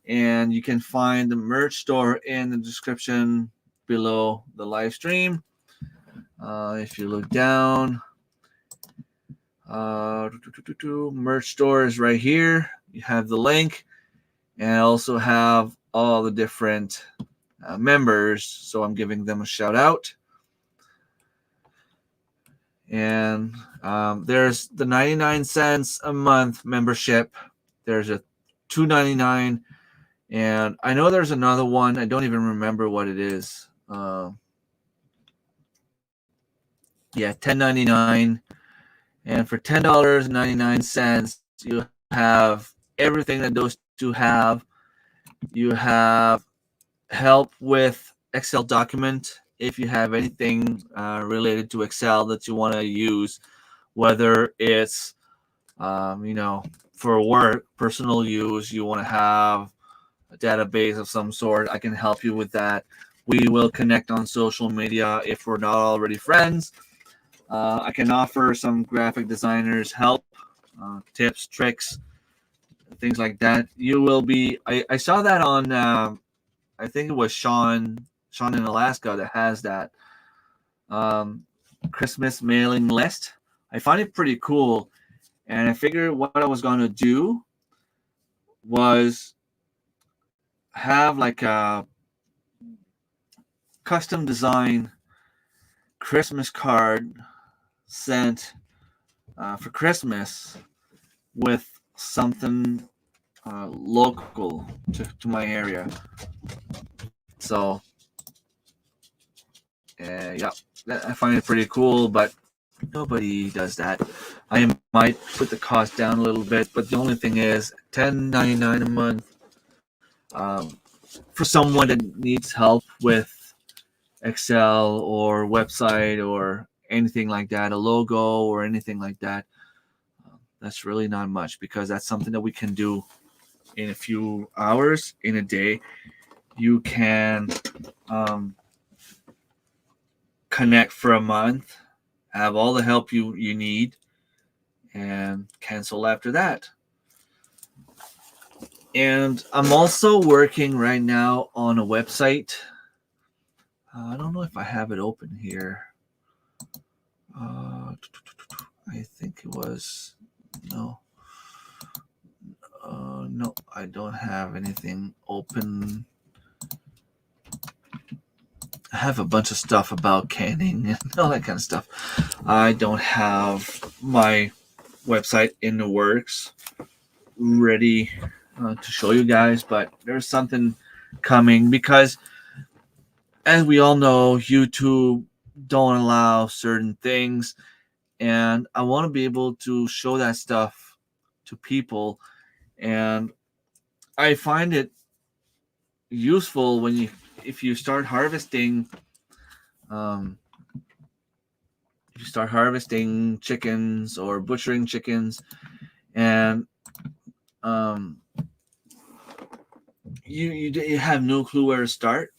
And you can find the merch store in the description below the live stream. If you look down, merch store is right here. You have the link, and I also have all the different members, so I'm giving them a shout out. And there's the 99 cents a month membership. There's a $2.99, and I know there's another one. I don't even remember what it is. Yeah, $10.99, and for $10.99, you have everything that those two have. You have help with Excel document if you have anything related to Excel that you want to use, whether it's for work, personal use, you want to have a database of some sort. I can help you with that. We will connect on social media if we're not already friends. I can offer some graphic designers help, tips, tricks, things like that. You will be. I saw that on. I think it was Sean in Alaska that has that Christmas mailing list. I find it pretty cool, and I figured what I was going to do was have like a custom design Christmas card sent for Christmas with something local to my area. So yeah, I find it pretty cool, but nobody does that. I might put the cost down a little bit, but the only thing is $10.99 a month for someone that needs help with Excel or website or anything like that, a logo or anything like that. That's really not much, because that's something that we can do in a few hours in a day. You can connect for a month, have all the help you need, and cancel after that. And I'm also working right now on a website. I don't know if I have it open here. I think it was no. No, I don't have anything open. I have a bunch of stuff about canning and all that kind of stuff. I don't have my website in the works ready to show you guys, but there's something coming because, as we all know, YouTube don't allow certain things, and I want to be able to show that stuff to people. And I find it useful when if you start harvesting chickens or butchering chickens, and you have no clue where to start.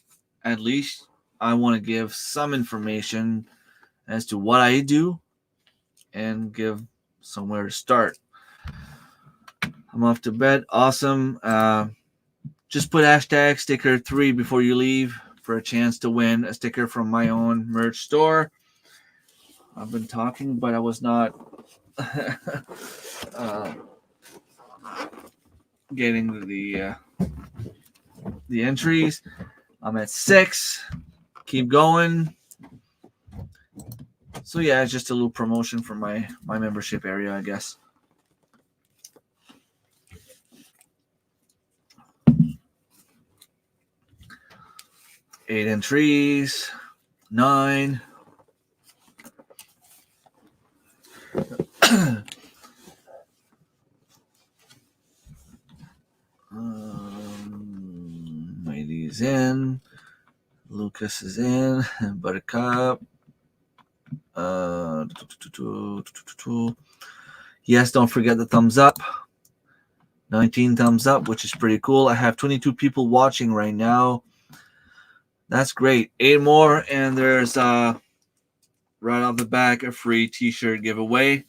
At least I want to give some information as to what I do and give somewhere to start. I'm off to bed. Awesome. Just put hashtag sticker 3 before you leave for a chance to win a sticker from my own merch store. I've been talking, but I was not getting the entries. I'm at 6. Keep going. So yeah, it's just a little promotion for my membership area, I guess. Eight entries. 9. Ladies in. Lucas is in. Buttercup. Yes, don't forget the thumbs up. 19 thumbs up, which is pretty cool. I have 22 people watching right now. That's great. 8 more, and there's right off the back a free t-shirt giveaway.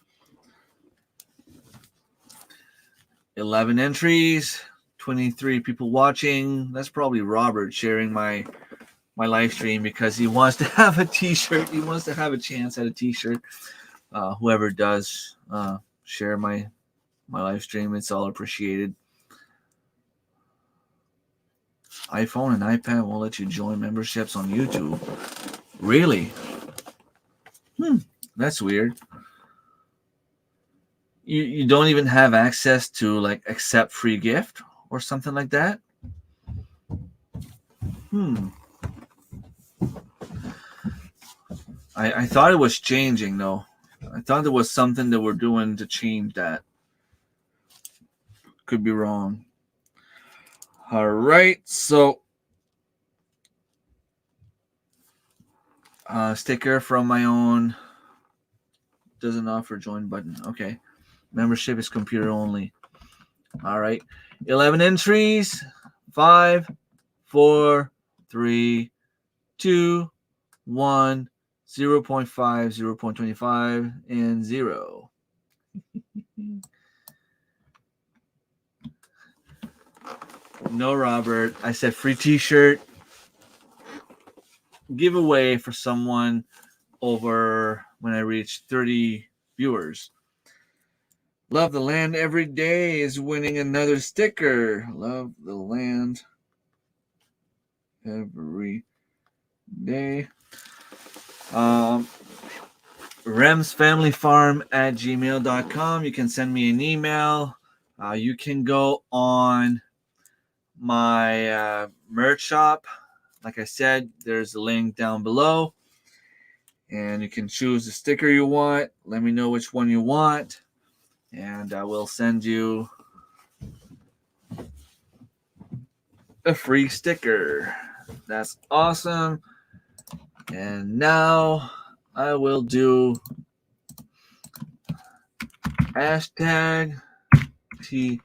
11 entries, 23 people watching. That's probably Robert sharing my live stream because he wants to have a t-shirt. He wants to have a chance at a t-shirt. Whoever does share my live stream, it's all appreciated. iPhone and iPad won't let you join memberships on YouTube. Really? That's weird. You don't even have access to like accept free gift or something like that? I thought it was changing though. I thought there was something that we're doing to change that. Could be wrong. All right, so sticker from my own. Doesn't offer join button. Okay. Membership is computer only. All right. 11 entries. 5, 4, 3, 2, 1, 0.5, 0.25, and 0. No, Robert. I said free t-shirt giveaway for someone over when I reach 30 viewers. Love the Land Every Day is winning another sticker. Love the Land Every Day. remsfamilyfarm@gmail.com. You can send me an email. You can go on my merch shop. Like I said, there's a link down below. And you can choose the sticker you want. Let me know which one you want. And I will send you a free sticker. That's awesome. And now I will do hashtag t-shirt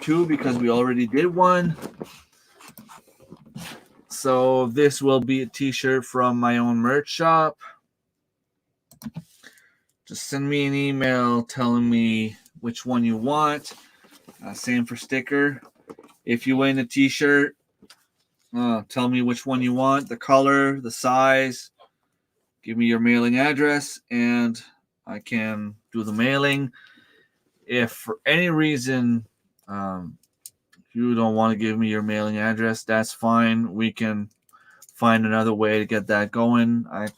2 because we already did one. So this will be a t-shirt from my own merch shop. Just send me an email telling me which one you want. Same for sticker. If you win a t-shirt, tell me which one you want, the color, the size. Give me your mailing address, and I can do the mailing. If for any reason If you don't want to give me your mailing address, that's fine. We can find another way to get that going. I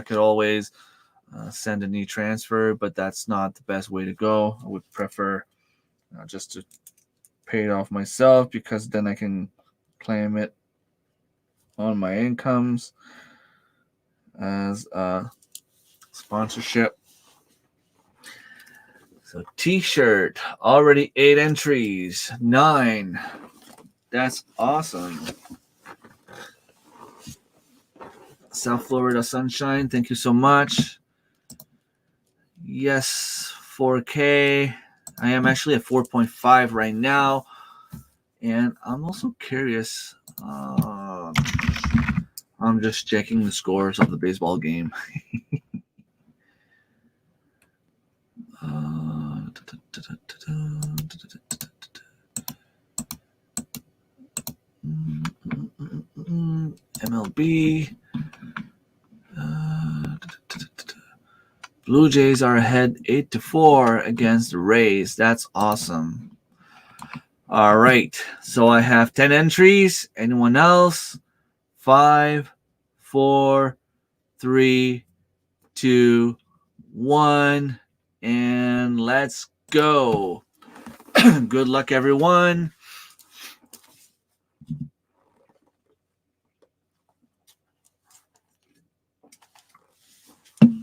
could always send an e-transfer, but that's not the best way to go. I would prefer just to pay it off myself, because then I can claim it on my incomes as a sponsorship. So t-shirt, already 8 entries, 9. That's awesome. South Florida Sunshine, thank you so much. Yes, 4K. I am actually at 4.5 right now. And I'm also curious. I'm just checking the scores of the baseball game. MLB. Blue Jays are ahead 8-4 against the Rays. That's awesome. All right. So I have 10 entries. Anyone else? 5, 4, 3, 2, 1. And let's go. Good luck, everyone.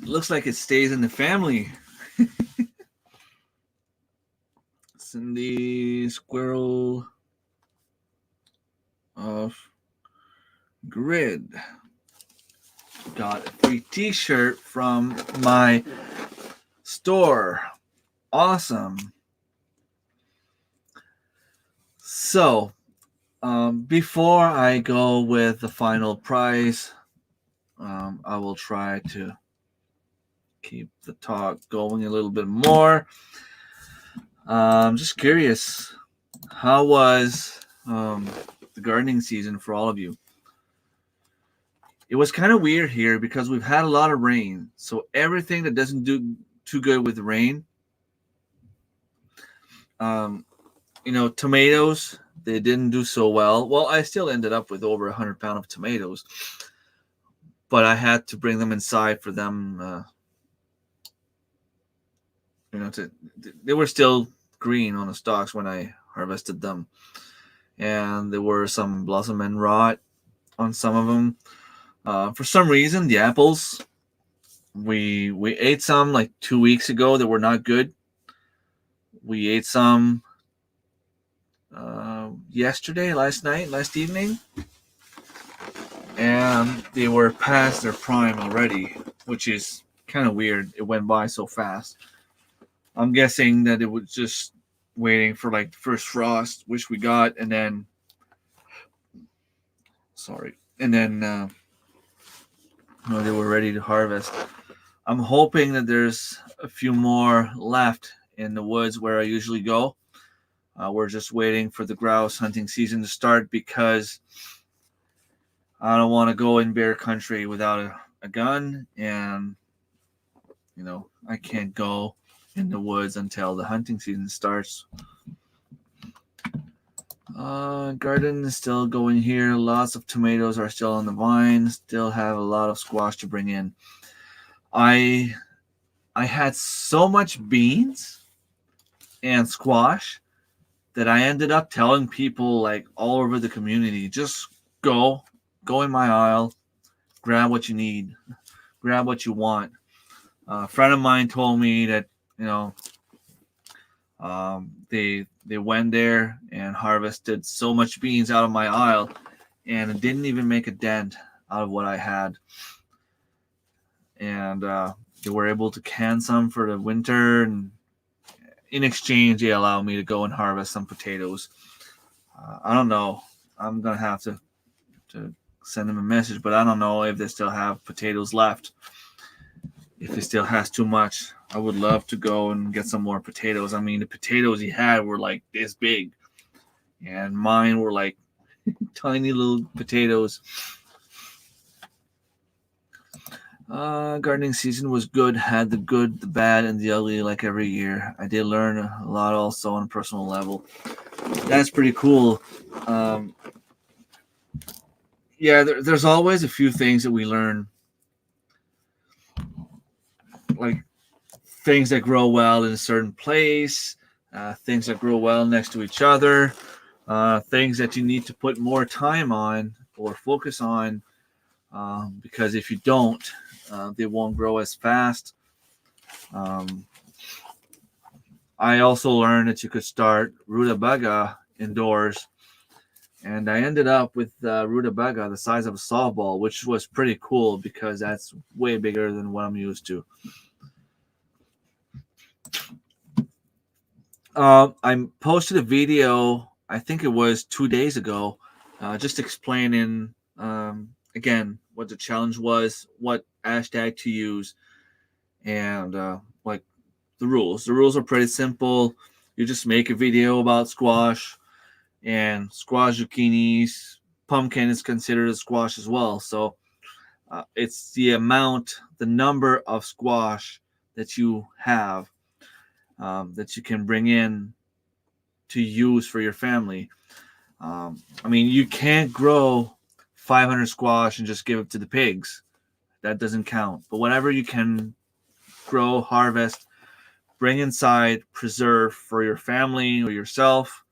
Looks like it stays in the family. Cindy Squirrel of Grid got a free t-shirt from my store. Awesome. So, before I go with the final prize, I will try to keep the talk going a little bit more. I'm just curious, how was the gardening season for all of you? It was kind of weird here because we've had a lot of rain. So everything that doesn't do too good with rain, tomatoes, they didn't do so well. Well, I still ended up with over 100 pounds of tomatoes, but I had to bring them inside for them. They were still green on the stalks when I harvested them, and there were some blossom and rot on some of them. For some reason, the apples, we ate some like 2 weeks ago that were not good. We ate some last evening, and they were past their prime already, which is kind of weird. It went by so fast. I'm guessing that it was just waiting for like the first frost, which we got, and then they were ready to harvest. I'm hoping that there's a few more left in the woods where I usually go. We're just waiting for the grouse hunting season to start, because I don't want to go in bear country without a gun, and I can't go in the woods until the hunting season starts. Garden is still going here. Lots of tomatoes are still on the vine. Still have a lot of squash to bring in. I had so much beans and squash that I ended up telling people like all over the community, just go in my aisle, grab what you need, grab what you want. A friend of mine told me that they went there and harvested so much beans out of my aisle, and it didn't even make a dent out of what I had. And they were able to can some for the winter, and in exchange, they allowed me to go and harvest some potatoes. I don't know. I'm gonna have to send them a message, but I don't know if they still have potatoes left. If he still has too much, I would love to go and get some more potatoes. I mean, the potatoes he had were like this big, and mine were like tiny little potatoes. Gardening season was good. Had the good, the bad, and the ugly like every year. I did learn a lot also on a personal level. That's pretty cool. Yeah, there's always a few things that we learn, like things that grow well in a certain place, things that grow well next to each other, things that you need to put more time on or focus on, because if you don't, they won't grow as fast. Um, I also learned that you could start rutabaga indoors, and I ended up with rutabaga the size of a softball, which was pretty cool because that's way bigger than what I'm used to. I posted a video, I think it was 2 days ago, just explaining again what the challenge was, what hashtag to use, and like the rules. The rules are pretty simple. You just make a video about squash, and squash zucchinis. Pumpkin is considered a squash as well. So it's the number of squash that you have, that you can bring in to use for your family. I mean, you can't grow 500 squash and just give it to the pigs. That doesn't count. But whatever you can grow, harvest, bring inside, preserve for your family or yourself,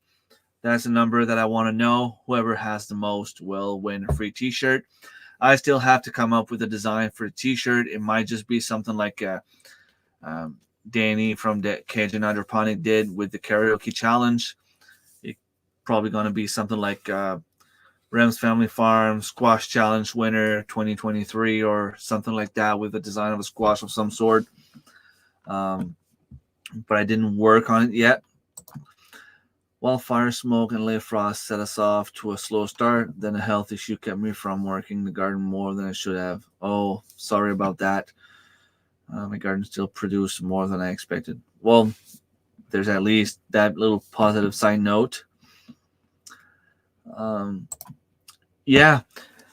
that's the number that I want to know. Whoever has the most will win a free t-shirt. I still have to come up with a design for a t-shirt. It might just be something like Danny from the Cajun Hydroponic did with the karaoke challenge. It's probably going to be something like Rem's Family Farm Squash Challenge winner 2023 or something like that with a design of a squash of some sort. But I didn't work on it yet. While fire, smoke, and late frost set us off to a slow start, then a health issue kept me from working the garden more than I should have. Oh, sorry about that. My garden still produced more than I expected. Well, there's at least that little positive side note. Yeah,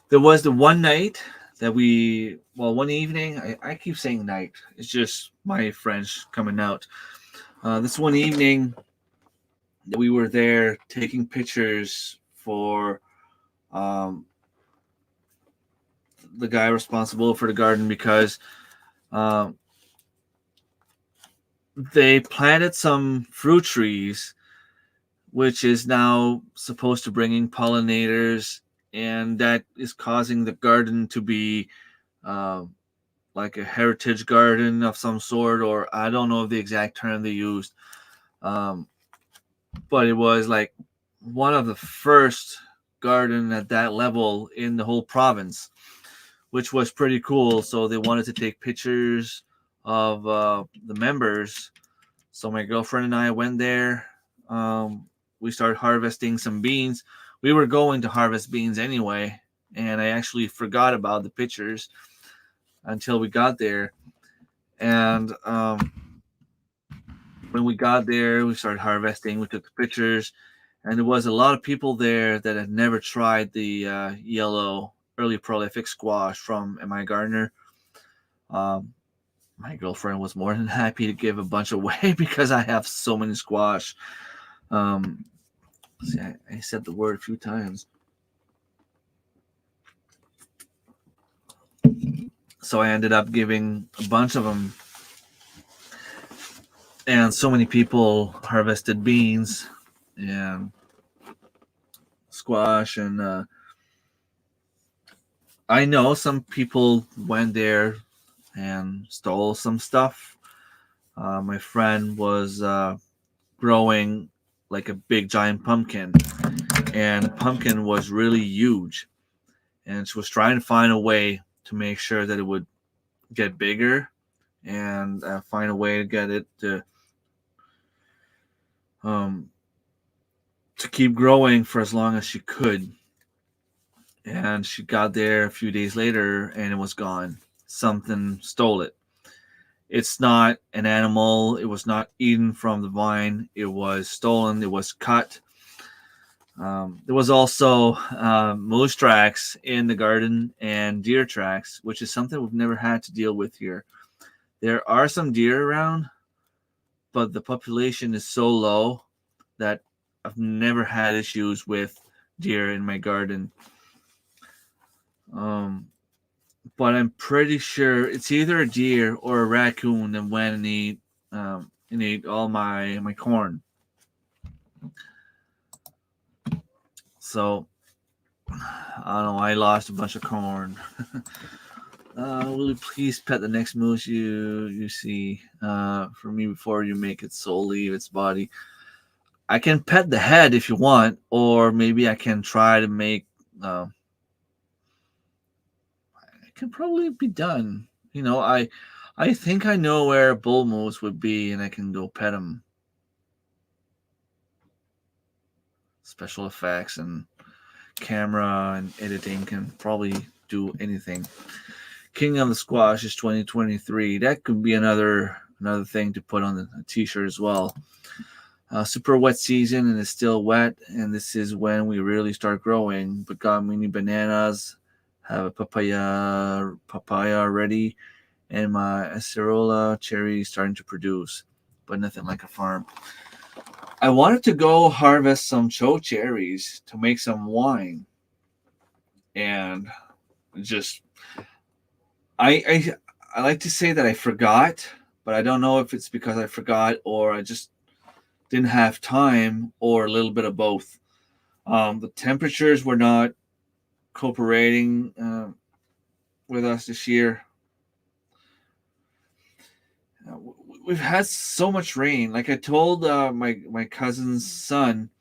there was the one night that one evening, I keep saying night. It's just my French coming out. This one evening, we were there taking pictures for the guy responsible for the garden because they planted some fruit trees, which is now supposed to bring in pollinators, and that is causing the garden to be like a heritage garden of some sort, or I don't know the exact term they used. But it was like one of the first garden at that level in the whole province, which was pretty cool. So they wanted to take pictures of the members. So my girlfriend and I went there. We started harvesting some beans. We were going to harvest beans anyway, and I actually forgot about the pictures until we got there. And when we got there, we started harvesting. We took the pictures, and there was a lot of people there that had never tried the yellow early prolific squash from My Gardener. My girlfriend was more than happy to give a bunch away because I have so many squash. See, I said the word a few times. So I ended up giving a bunch of them. And so many people harvested beans and squash. And I know some people went there and stole some stuff. My friend was growing like a big giant pumpkin, and the pumpkin was really huge, and she was trying to find a way to make sure that it would get bigger and find a way to get it to keep growing for as long as she could. And she got there a few days later and it was gone. Something stole it. It's not an animal. It was not eaten from the vine. It was stolen. It was cut. There was also moose tracks in the garden and deer tracks, which is something we've never had to deal with here. There are some deer around, but the population is so low that I've never had issues with deer in my garden. But I'm pretty sure it's either a deer or a raccoon that went and ate all my corn. So I don't know. I lost a bunch of corn. Will you please pet the next moose you see for me before you make its soul leave its body? I can pet the head if you want, or maybe I can try to make. It can probably be done. I think I know where a bull moose would be, and I can go pet him. Special effects and camera and editing can probably do anything. King of the Squash is 2023. That could be another thing to put on the t-shirt as well. Super wet season and it's still wet, and this is when we really start growing. But got mini bananas, have a papaya ready, and my acerola cherry starting to produce, but nothing like a farm. I wanted to go harvest some choke cherries to make some wine, and just I like to say that I forgot, but I don't know if it's because I forgot or I just didn't have time or a little bit of both. The temperatures were not cooperating with us this year. We've had so much rain. Like I told my cousin's son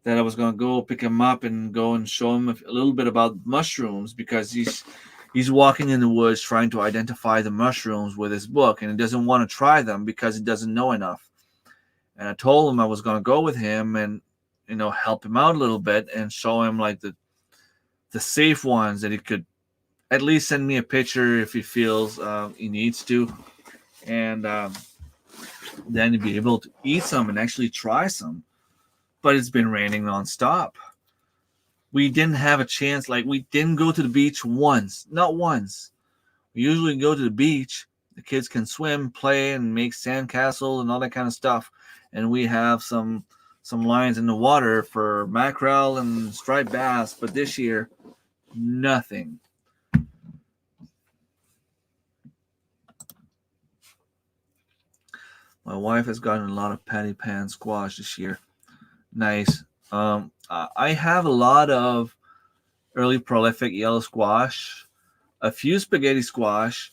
that I was going to go pick him up and go and show him a little bit about mushrooms, because he's walking in the woods trying to identify the mushrooms with his book, and he doesn't want to try them because he doesn't know enough. And I told him I was going to go with him and help him out a little bit and show him like the safe ones that he could at least send me a picture if he feels he needs to, and then he'd be able to eat some and actually try some. But it's been raining nonstop. We didn't have a chance. Like, we didn't go to the beach once, not once. We usually go to the beach. The kids can swim, play, and make sandcastle and all that kind of stuff. And we have some lines in the water for mackerel and striped bass. But this year, nothing. My wife has gotten a lot of patty pan squash this year. Nice. I have a lot of early prolific yellow squash, a few spaghetti squash,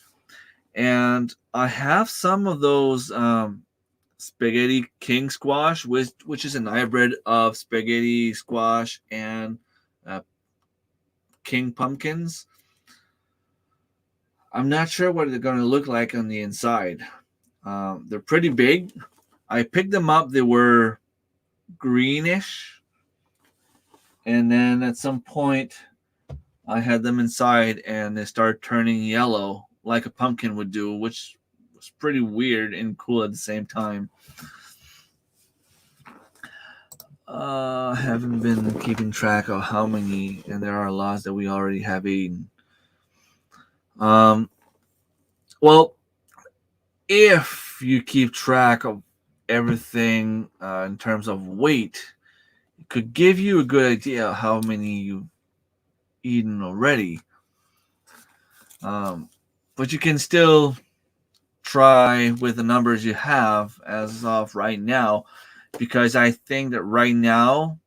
and I have some of those spaghetti king squash, which is an hybrid of spaghetti squash and king pumpkins. I'm not sure what they're going to look like on the inside. They're pretty big. I picked them up. They were greenish, and then at some point I had them inside and they started turning yellow like a pumpkin would do, which was pretty weird and cool at the same time. I haven't been keeping track of how many, and there are lots that we already have eaten. Well, if you keep track of everything in terms of weight, it could give you a good idea of how many you've eaten already. But you can still try with the numbers you have as of right now, because I think that right now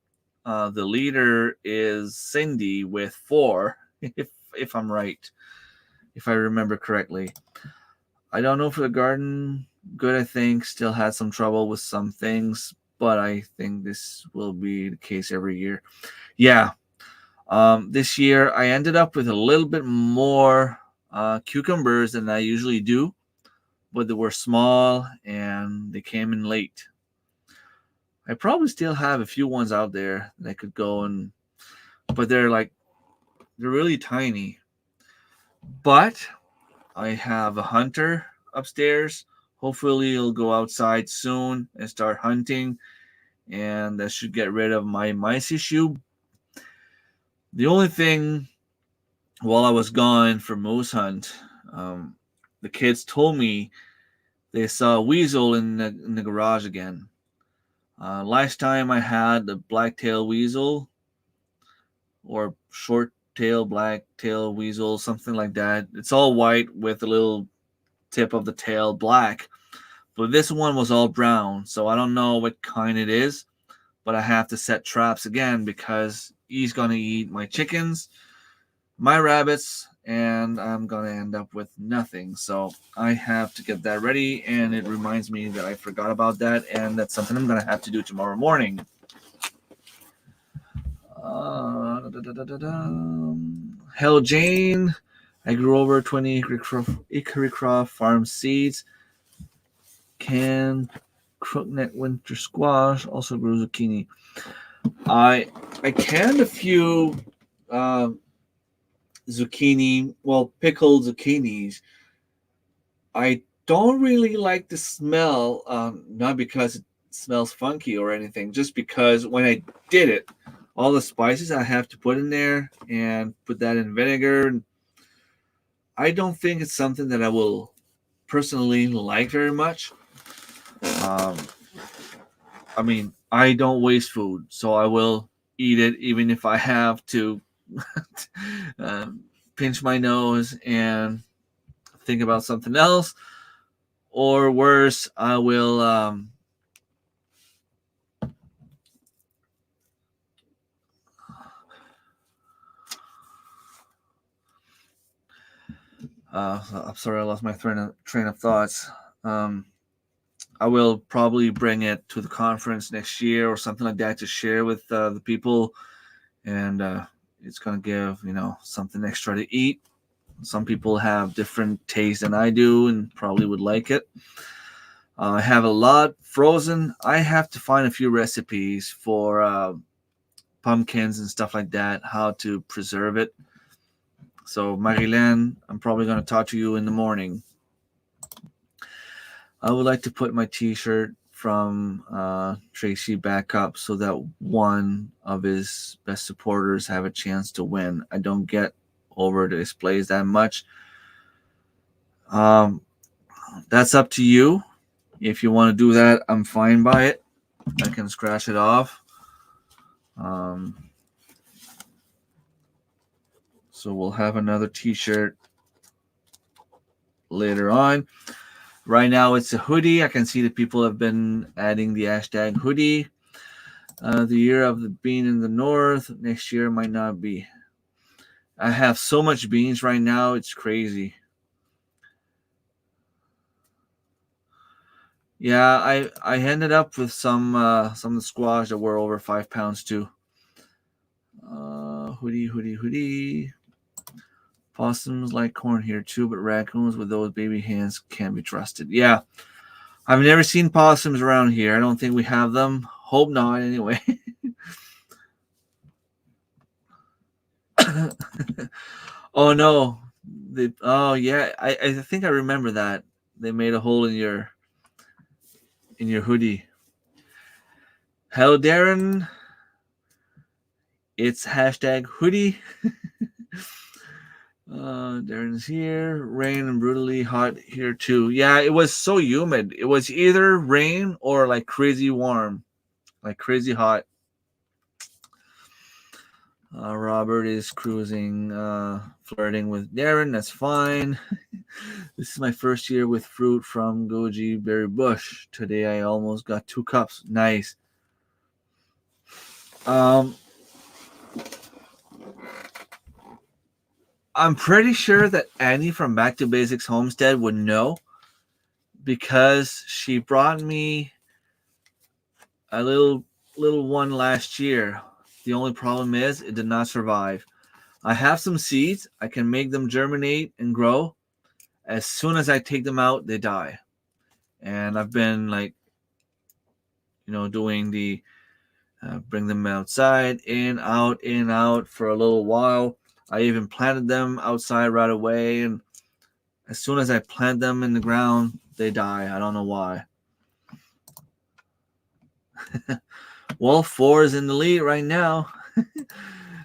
the leader is Cindy with 4, if I'm right, if I remember correctly. I don't know for the garden. Good, I think, still had some trouble with some things, but I think this will be the case every year. Yeah. This year I ended up with a little bit more cucumbers than I usually do, but they were small and they came in late. I probably still have a few ones out there that I could go but they're really tiny. But I have a hunter upstairs. Hopefully he'll go outside soon and start hunting, and that should get rid of my mice issue. The only thing, while I was gone for moose hunt, the kids told me they saw a weasel in the garage again. Last time I had the black-tailed weasel or short-tailed black-tailed weasel, something like that. It's all white with a little tip of the tail black. But this one was all brown, so I don't know what kind it is. But I have to set traps again because he's going to eat my chickens, my rabbits, and I'm going to end up with nothing. So I have to get that ready, and it reminds me that I forgot about that, and that's something I'm going to have to do tomorrow morning. Hell Jane, I grew over 20 Hickory Croft farm seeds. Canned crookneck winter squash, also grew zucchini. I canned a few zucchini, well, pickled zucchinis. I don't really like the smell, not because it smells funky or anything, just because when I did it, all the spices I have to put in there and put that in vinegar. And I don't think it's something that I will personally like very much. I mean, I don't waste food, so I will eat it even if I have to pinch my nose and think about something else. Or worse, I will I'm sorry, I lost my train of thoughts. I will probably bring it to the conference next year or something like that to share with the people, and it's gonna give something extra to eat. Some people have different tastes than I do, and probably would like it. I have a lot frozen. I have to find a few recipes for pumpkins and stuff like that, how to preserve it. So, Marilyn, I'm probably going to talk to you in the morning. I would like to put my t-shirt from Tracy back up so that one of his best supporters have a chance to win. I don't get over the displays that much. That's up to you. If you want to do that, I'm fine by it. I can scratch it off. So we'll have another t-shirt later on. Right now it's a hoodie. I can see that people have been adding the hashtag hoodie. The year of the bean in the north. Next year might not be. I have so much beans right now. It's crazy. Yeah, I ended up with some of the squash that were over 5 pounds too. Hoodie. Possums like corn here too, but raccoons with those baby hands can't be trusted. Yeah, I've never seen possums around here. I don't think we have them. Hope not, anyway. Oh no. Oh yeah, I think I remember that. They made a hole in your hoodie. Hello, Darren. It's hashtag hoodie. Darren's here. Rain and brutally hot here too. Yeah, it was so humid. It was either rain or like crazy warm, like crazy hot. Robert is cruising, flirting with Darren. That's fine. This is my first year with fruit from Goji Berry Bush. Today I almost got 2 cups. Nice. I'm pretty sure that Annie from Back to Basics Homestead would know because she brought me a little one last year. The only problem is it did not survive. I have some seeds. I can make them germinate and grow. As soon as I take them out, they die. And I've been doing the bring them outside, in, out for a little while. I even planted them outside right away. And as soon as I plant them in the ground, they die. I don't know why. Well, 4 is in the lead right now.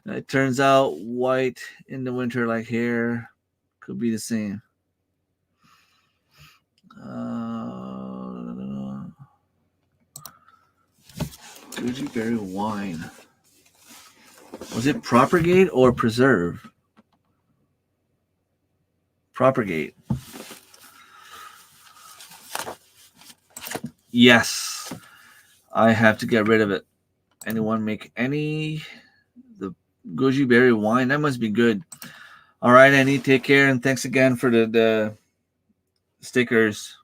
It turns out white in the winter like here could be the same. Goji berry wine. Was it Propagate or Preserve? Propagate. Yes. I have to get rid of it. Anyone make any? The goji berry wine? That must be good. All right, Annie. Take care. And thanks again for the stickers.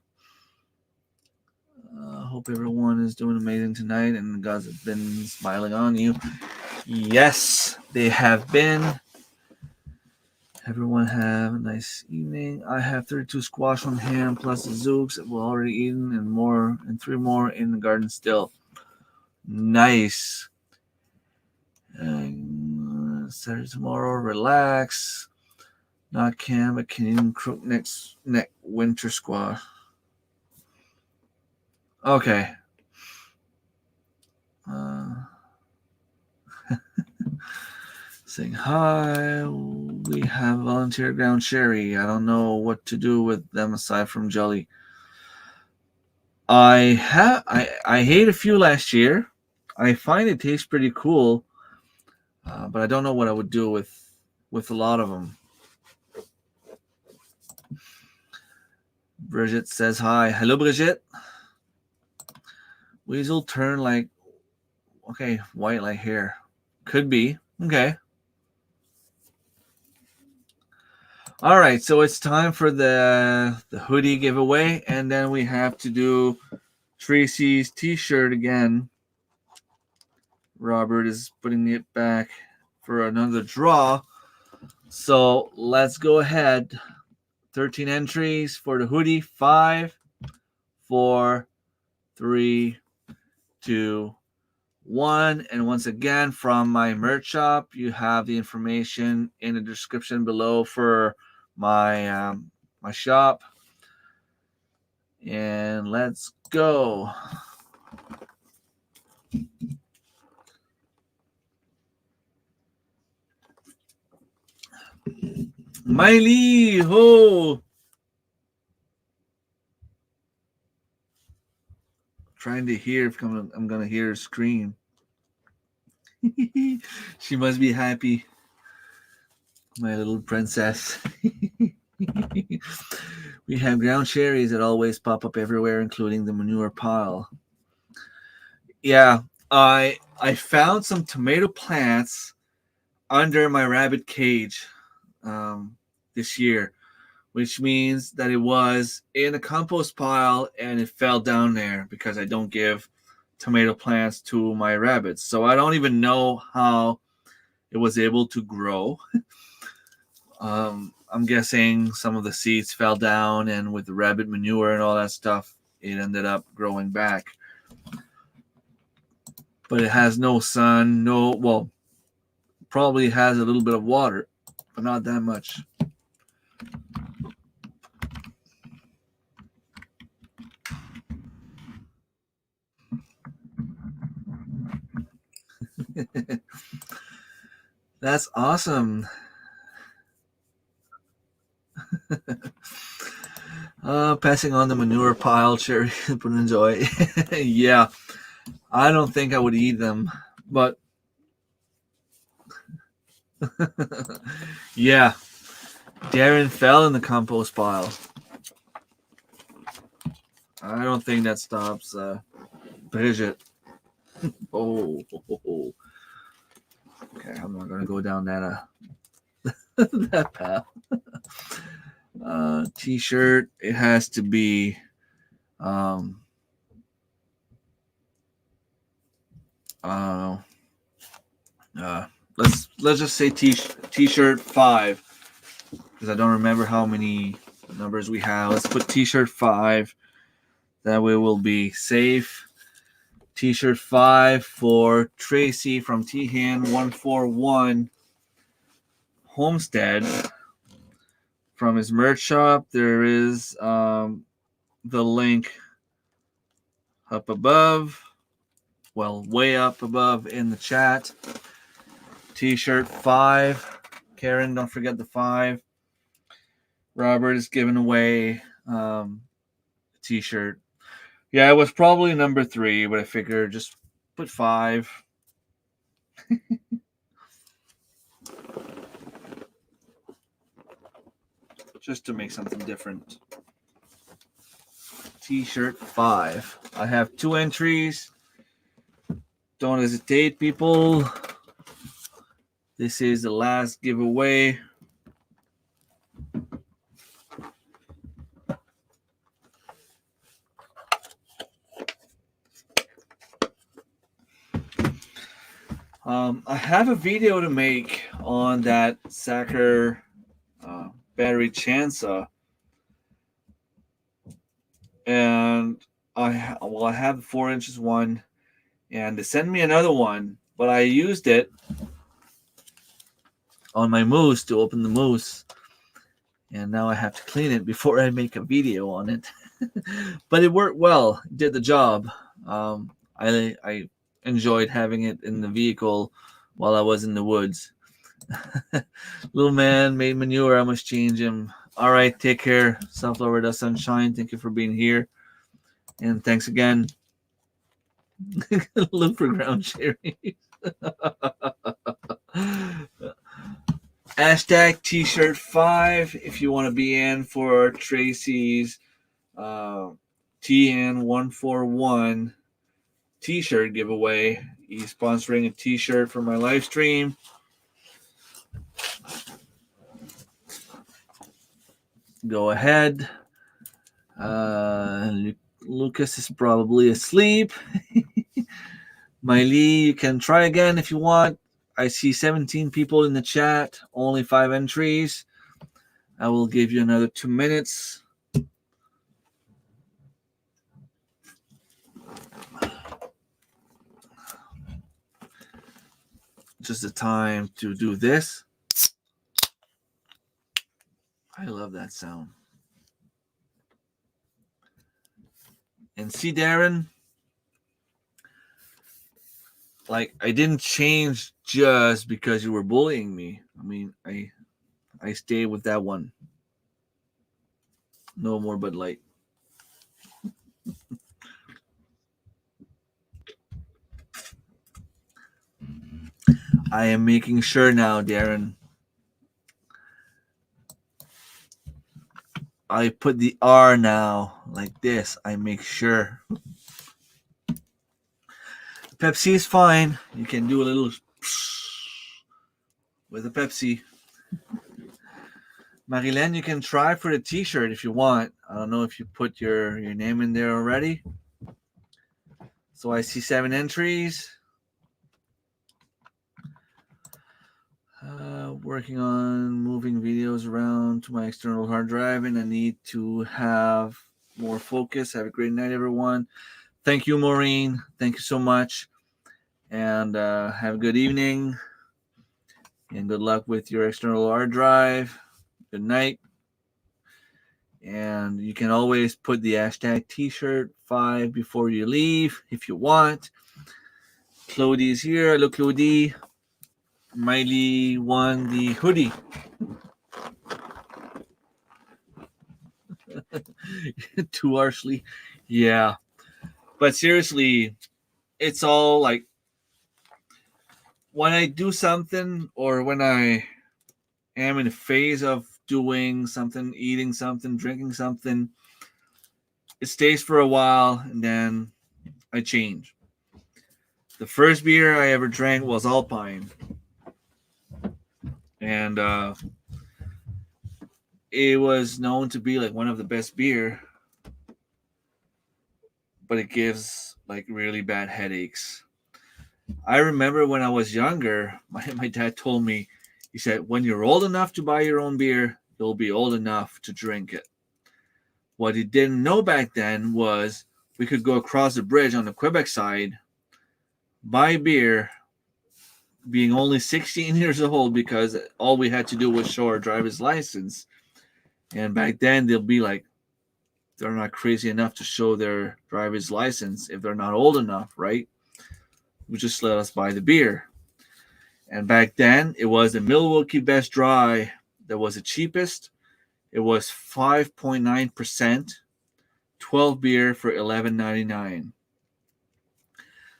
Hope everyone is doing amazing tonight and God's been smiling on you. Yes, they have been. Everyone have a nice evening. I have 32 squash on hand plus the zooks that we're already eaten and 3 more in the garden still. Nice. And Saturday tomorrow, relax. Not can, but Canadian crook next winter squash. Okay. Saying hi. We have volunteer ground sherry. I don't know what to do with them aside from jelly. I ate a few last year. I find it tastes pretty cool, but I don't know what I would do with a lot of them. Bridget says hi. Hello, Bridget. Weasel turn like, okay, white like hair. Could be. Okay. All right, so it's time for the hoodie giveaway, and then we have to do Tracy's t-shirt again. Robert is putting it back for another draw. So let's go ahead. 13 entries for the hoodie. 5, 4, 3, 2, 1. And once again, from my merch shop, you have the information in the description below for my my shop. And let's go. Miley, ho! Trying to hear if I'm gonna hear her scream. She must be happy. My little princess. We have ground cherries that always pop up everywhere, including the manure pile. Yeah, I found some tomato plants under my rabbit cage this year, which means that it was in a compost pile and it fell down there because I don't give tomato plants to my rabbits. So I don't even know how it was able to grow. I'm guessing some of the seeds fell down, and with the rabbit manure and all that stuff, it ended up growing back. But it has no sun, probably has a little bit of water, but not that much. That's awesome. Passing on the manure pile, cherry, but enjoy. Yeah, I don't think I would eat them, but yeah, Darren fell in the compost pile. I don't think that stops Bridget. Oh. Okay, I'm not gonna go down that that path. T-shirt. It has to be. I don't know. Let's just say T-shirt 5, because I don't remember how many numbers we have. Let's put T-shirt 5. That way we'll be safe. T-shirt 5 for Tracy from T-Hand141 Homestead. From his merch shop, there is the link up above. Well, way up above in the chat. T-shirt 5. Karen, don't forget the 5. Robert is giving away a T-shirt. Yeah, it was probably number 3, but I figured just put 5. Just to make something different. T-shirt 5. I have 2 entries. Don't hesitate, people. This is the last giveaway. I have a video to make on that Sacker battery chainsaw, and I have the 4 inches one, and they sent me another one, but I used it on my moose to open the moose, and now I have to clean it before I make a video on it. But it worked well, did the job. I enjoyed having it in the vehicle while I was in the woods. Little man made manure. I must change him. All right, take care. Sunflower Dust Sunshine, thank you for being here, and thanks again. Look for ground cherries. Hashtag T-shirt 5 if you want to be in for Tracy's T-Hand141 T-shirt giveaway. He's sponsoring a T-shirt for my live stream. Go ahead. Lucas is probably asleep. Miley, you can try again if you want. I see 17 people in the chat, only 5 entries. I will give you another 2 minutes. Just the time to do this. I love that sound. And see, Darren, like, I didn't change just because you were bullying me. I mean, I stayed with that one. No more Bud Light. I am making sure now, Darren. I put the R now, like this. I make sure. Pepsi is fine. You can do a little with a Pepsi. Marilyn, you can try for the T-shirt if you want. I don't know if you put your name in there already. So I see 7 entries. Working on moving videos around to my external hard drive, and I need to have more focus. Have a great night, everyone. Thank you, Maureen. Thank you so much. And have a good evening. And good luck with your external hard drive. Good night. And you can always put the hashtag T-shirt 5 before you leave if you want. Claudie's here. Hello, Claudie. Miley won the hoodie. Too harshly. Yeah. But seriously, it's all like when I do something or when I am in a phase of doing something, eating something, drinking something, it stays for a while and then I change. The first beer I ever drank was Alpine. And it was known to be like one of the best beer, but it gives like really bad headaches. I remember when I was younger, my dad told me, he said, when you're old enough to buy your own beer, you'll be old enough to drink it. What he didn't know back then was we could go across the bridge on the Quebec side, buy beer, being only 16 years old, because all we had to do was show our driver's license. And back then, they'll be like, they're not crazy enough to show their driver's license if they're not old enough, right? We just let us buy the beer. And back then, it was the Milwaukee Best Dry that was the cheapest. It was 5.9%, 12 beer for $11.99.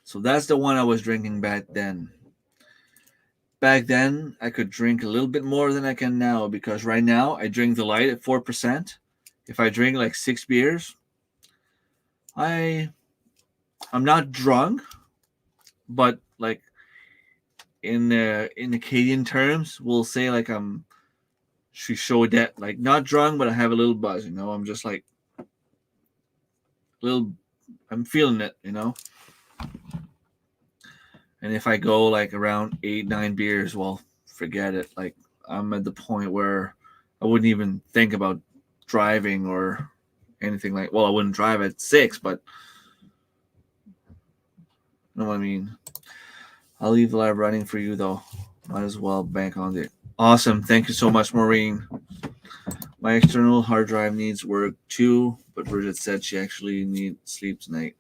So that's the one I was drinking back then. Back then, I could drink a little bit more than I can now, because right now I drink the light at 4%. If I drink like 6 beers, I'm not drunk, but like in Acadian terms, we'll say like she showed that like not drunk, but I have a little buzz. I'm just like little. I'm feeling it. And if I go like around 8-9 beers, well, forget it. Like I'm at the point where I wouldn't even think about driving or anything like. Well, I wouldn't drive at 6, but you know what I mean. I'll leave the live running for you though. Might as well bank on it. Awesome. Thank you so much, Maureen. My external hard drive needs work too, but Bridget said she actually needs sleep tonight.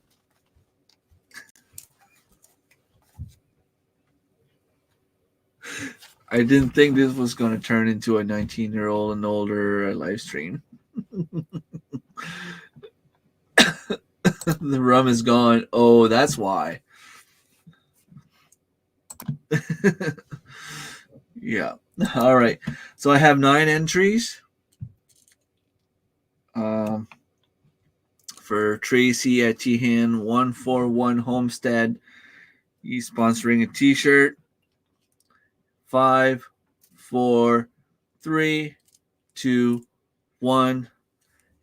I didn't think this was going to turn into a 19-year-old and older live stream. The rum is gone. Oh, that's why. Yeah. All right. So I have 9 entries. For Tracy at T-Hand141 Homestead. He's sponsoring a t-shirt. 5, 4, 3, 2, 1,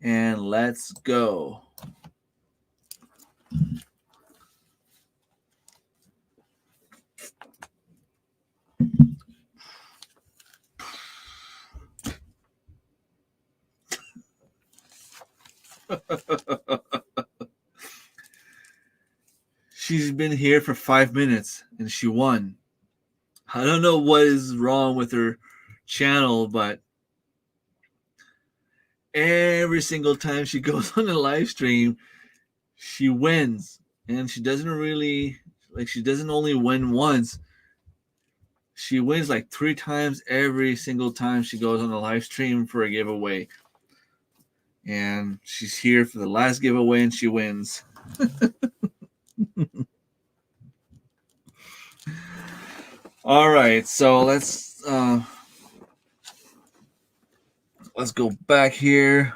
and let's go. She's been here for 5 minutes and she won. I don't know what is wrong with her channel, but every single time she goes on a live stream, she wins. And she doesn't really, like, she doesn't only win once. She wins like 3 times every single time she goes on a live stream for a giveaway. And she's here for the last giveaway and she wins. All right, so let's go back here.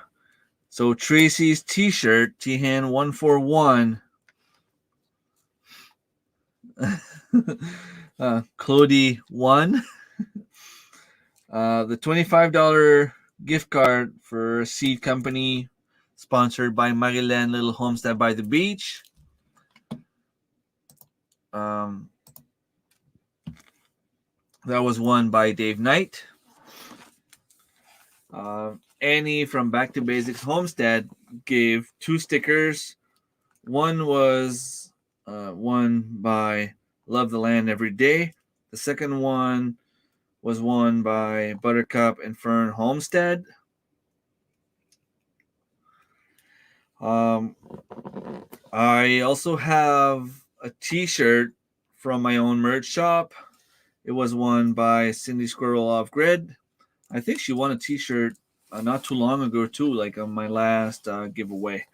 So Tracy's t-shirt, T-Hand141. Clody won. The $25 gift card for Seed Company, sponsored by Maryland Little Homestead by the Beach. That was won by Dave Knight. Annie from Back to Basics Homestead gave 2 stickers. One was won by Love the Land Every Day. The second one was won by Buttercup and Ferron Homestead. I also have a t-shirt from my own merch shop. It was won by Cindy Squirrel Off Grid. I think she won a t-shirt not too long ago too, like on my last giveaway.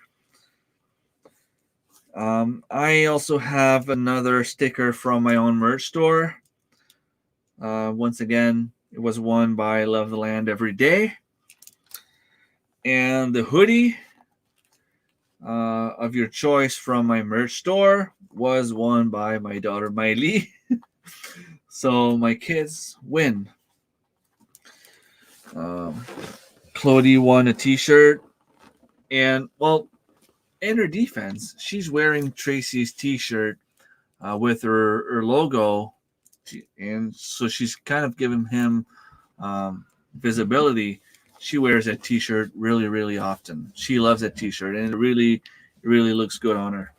I also have another sticker from my own merch store. Once again, it was won by Love the Land Every Day. And the hoodie of your choice from my merch store was won by my daughter Miley. So my kids win. Clody won a t-shirt. And, well, in her defense, she's wearing Tracy's t-shirt with her logo. And so she's kind of giving him visibility. She wears that t-shirt really, really often. She loves that t-shirt, and it really looks good on her.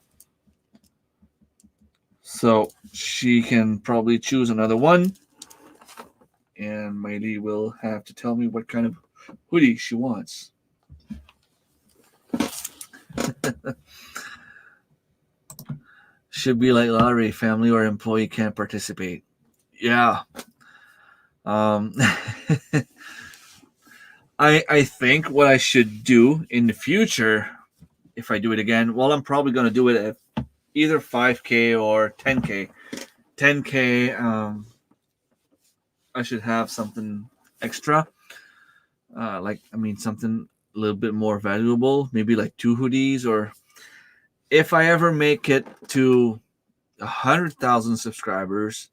So she can probably choose another one. And Miley will have to tell me what kind of hoodie she wants. Should be like lottery, family or employee can't participate. Yeah. I think what I should do in the future, if I do it again, well, I'm probably going to do it either 5K or 10K. 10K, I should have something extra. Something a little bit more valuable, maybe like 2 hoodies, or if I ever make it to 100,000 subscribers,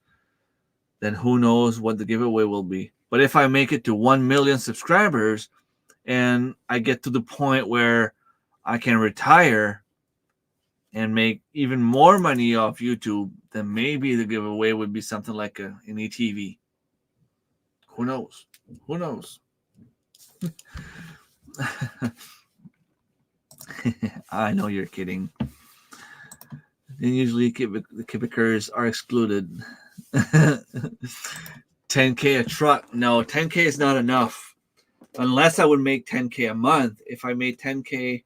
then who knows what the giveaway will be. But if I make it to 1 million subscribers and I get to the point where I can retire and make even more money off YouTube, then maybe the giveaway would be something like an ATV. Who knows? Who knows? I know you're kidding. And usually the Quebecers are excluded. 10K a truck. No, 10K is not enough. Unless I would make 10K a month. If I made 10K,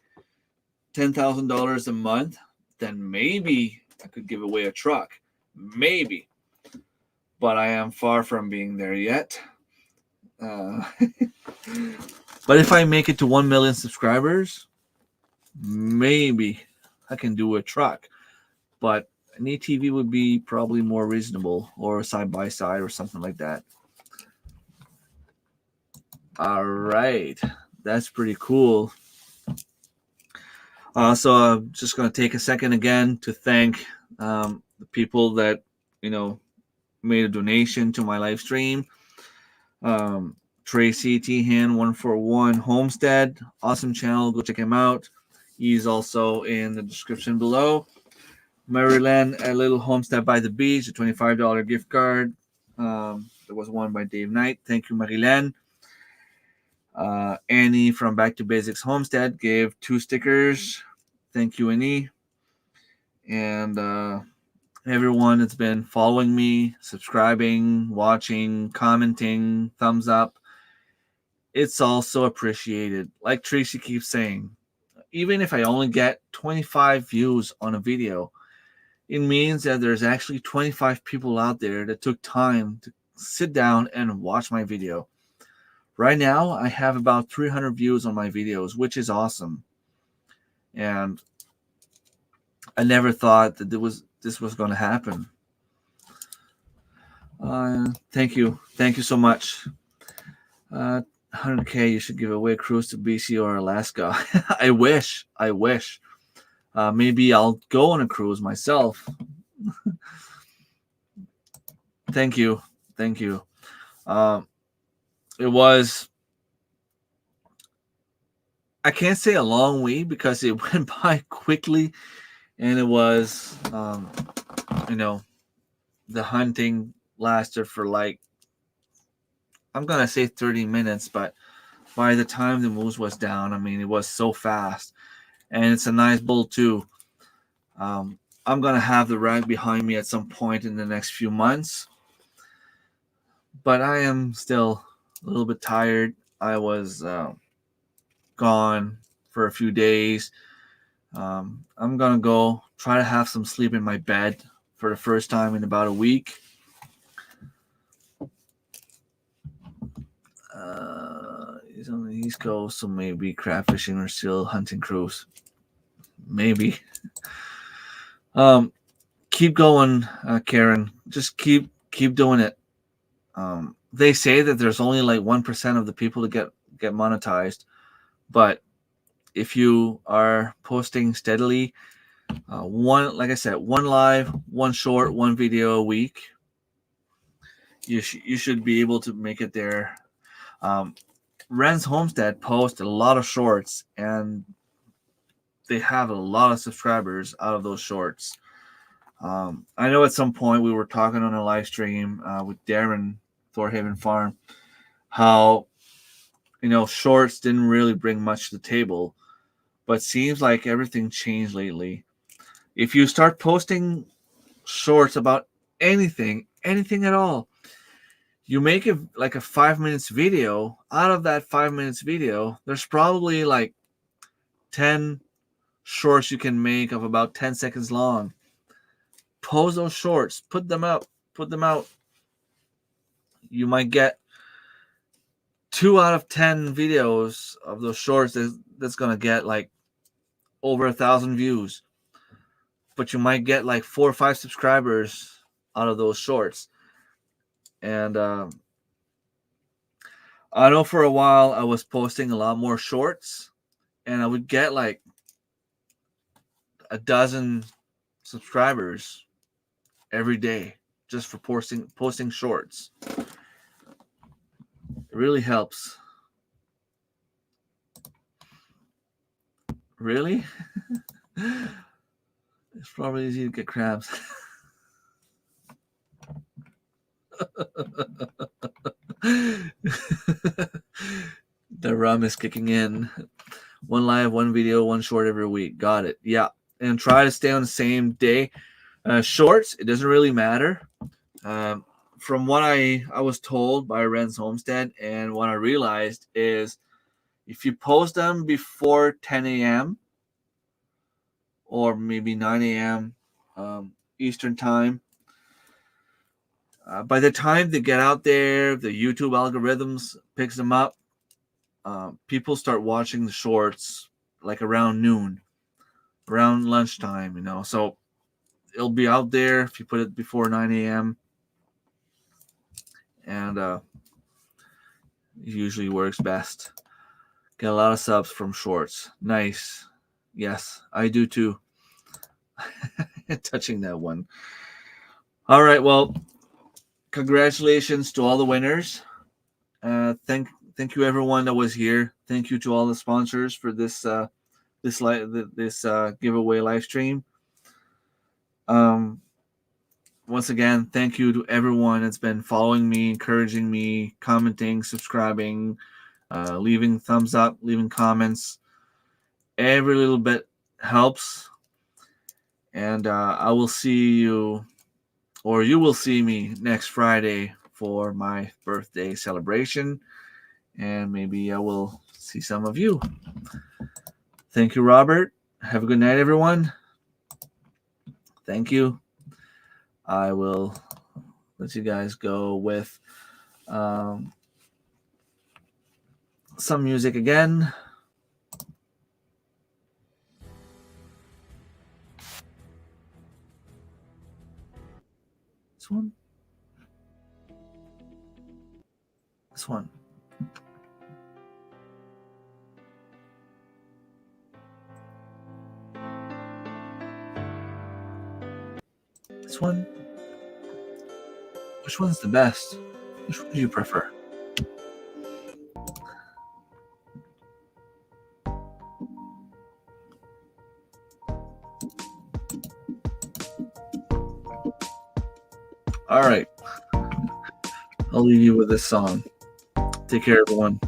$10,000 a month, then maybe I could give away a truck. Maybe. But I am far from being there yet. But if I make it to 1 million subscribers, maybe I can do a truck. But an ATV would be probably more reasonable, or a side-by-side or something like that. All right. That's pretty cool. So I'm just going to take a second again to thank the people that, made a donation to my live stream. Tracy T-Hand141 Homestead, awesome channel. Go check him out. He's also in the description below. Maryland, a little homestead by the beach, a $25 gift card. There was one by Dave Knight. Thank you, Maryland. Annie from Back to Basics Homestead gave 2 stickers. Thank you, Annie. And everyone that's been following me, subscribing, watching, commenting, thumbs up. It's also appreciated. Like Tracy keeps saying, even if I only get 25 views on a video, it means that there's actually 25 people out there that took time to sit down and watch my video. Right now, I have about 300 views on my videos, which is awesome. And I never thought that this was going to happen. Thank you. Thank you so much. 100K, you should give away a cruise to BC or Alaska. I wish. Maybe I'll go on a cruise myself. Thank you. It was, I can't say a long week because it went by quickly, and it was, the hunting lasted for like, I'm going to say 30 minutes, but by the time the moose was down, it was so fast. And it's a nice bull too. I'm going to have the rag behind me at some point in the next few months. But I am still a little bit tired. I was gone for a few days. I'm going to go try to have some sleep in my bed for the first time in about a week. He's on the East Coast, so maybe crab fishing or seal hunting cruise. Maybe. Keep going, Karen. Just keep doing it. They say that there's only like 1% of the people that get monetized, but if you are posting steadily, like I said, 1 live, 1 short, 1 video a week, you should be able to make it there. Ren's Homestead posts a lot of shorts, and they have a lot of subscribers out of those shorts. I know at some point we were talking on a live stream with Darren, Thorhaven Farm, how shorts didn't really bring much to the table, but seems like everything changed lately. If you start posting shorts about anything at all, you make it like a 5 minutes video. Out of that 5 minutes video, there's probably like 10 shorts you can make of about 10 seconds long. Post those shorts, put them out. You might get 2 out of 10 videos of those shorts that's gonna get like over 1,000 views. but you might get like 4 or 5 subscribers out of those shorts. And I know for a while I was posting a lot more shorts, and I would get like a dozen subscribers every day just for posting shorts. It really helps. Really? It's probably easy to get crabs. The rum is kicking in. 1 live, 1 video, 1 short every week. Got it. Yeah. And try to stay on the same day. Shorts, it doesn't really matter. From what I was told by Ren's Homestead, and what I realized is if you post them before 10 a.m. or maybe 9 a.m. Eastern time, by the time they get out there, the YouTube algorithms picks them up. People start watching the shorts like around noon, around lunchtime, you know. So it'll be out there if you put it before 9 a.m. And it usually works best. Get a lot of subs from shorts. Nice. Yes, I do too. Touching that one. All right, well, congratulations to all the winners. Thank you everyone that was here. Thank you to all the sponsors for this giveaway live stream. Once again, thank you to everyone that's been following me, encouraging me, commenting, subscribing, leaving thumbs up, leaving comments. Every little bit helps. And I will see you, or you will see me next Friday for my birthday celebration. And maybe I will see some of you. Thank you, Robert. Have a good night, everyone. Thank you. I will let you guys go with some music again. This one. This one. This one. Which one's the best? Which one do you prefer? All right. I'll leave you with this song. Take care, everyone.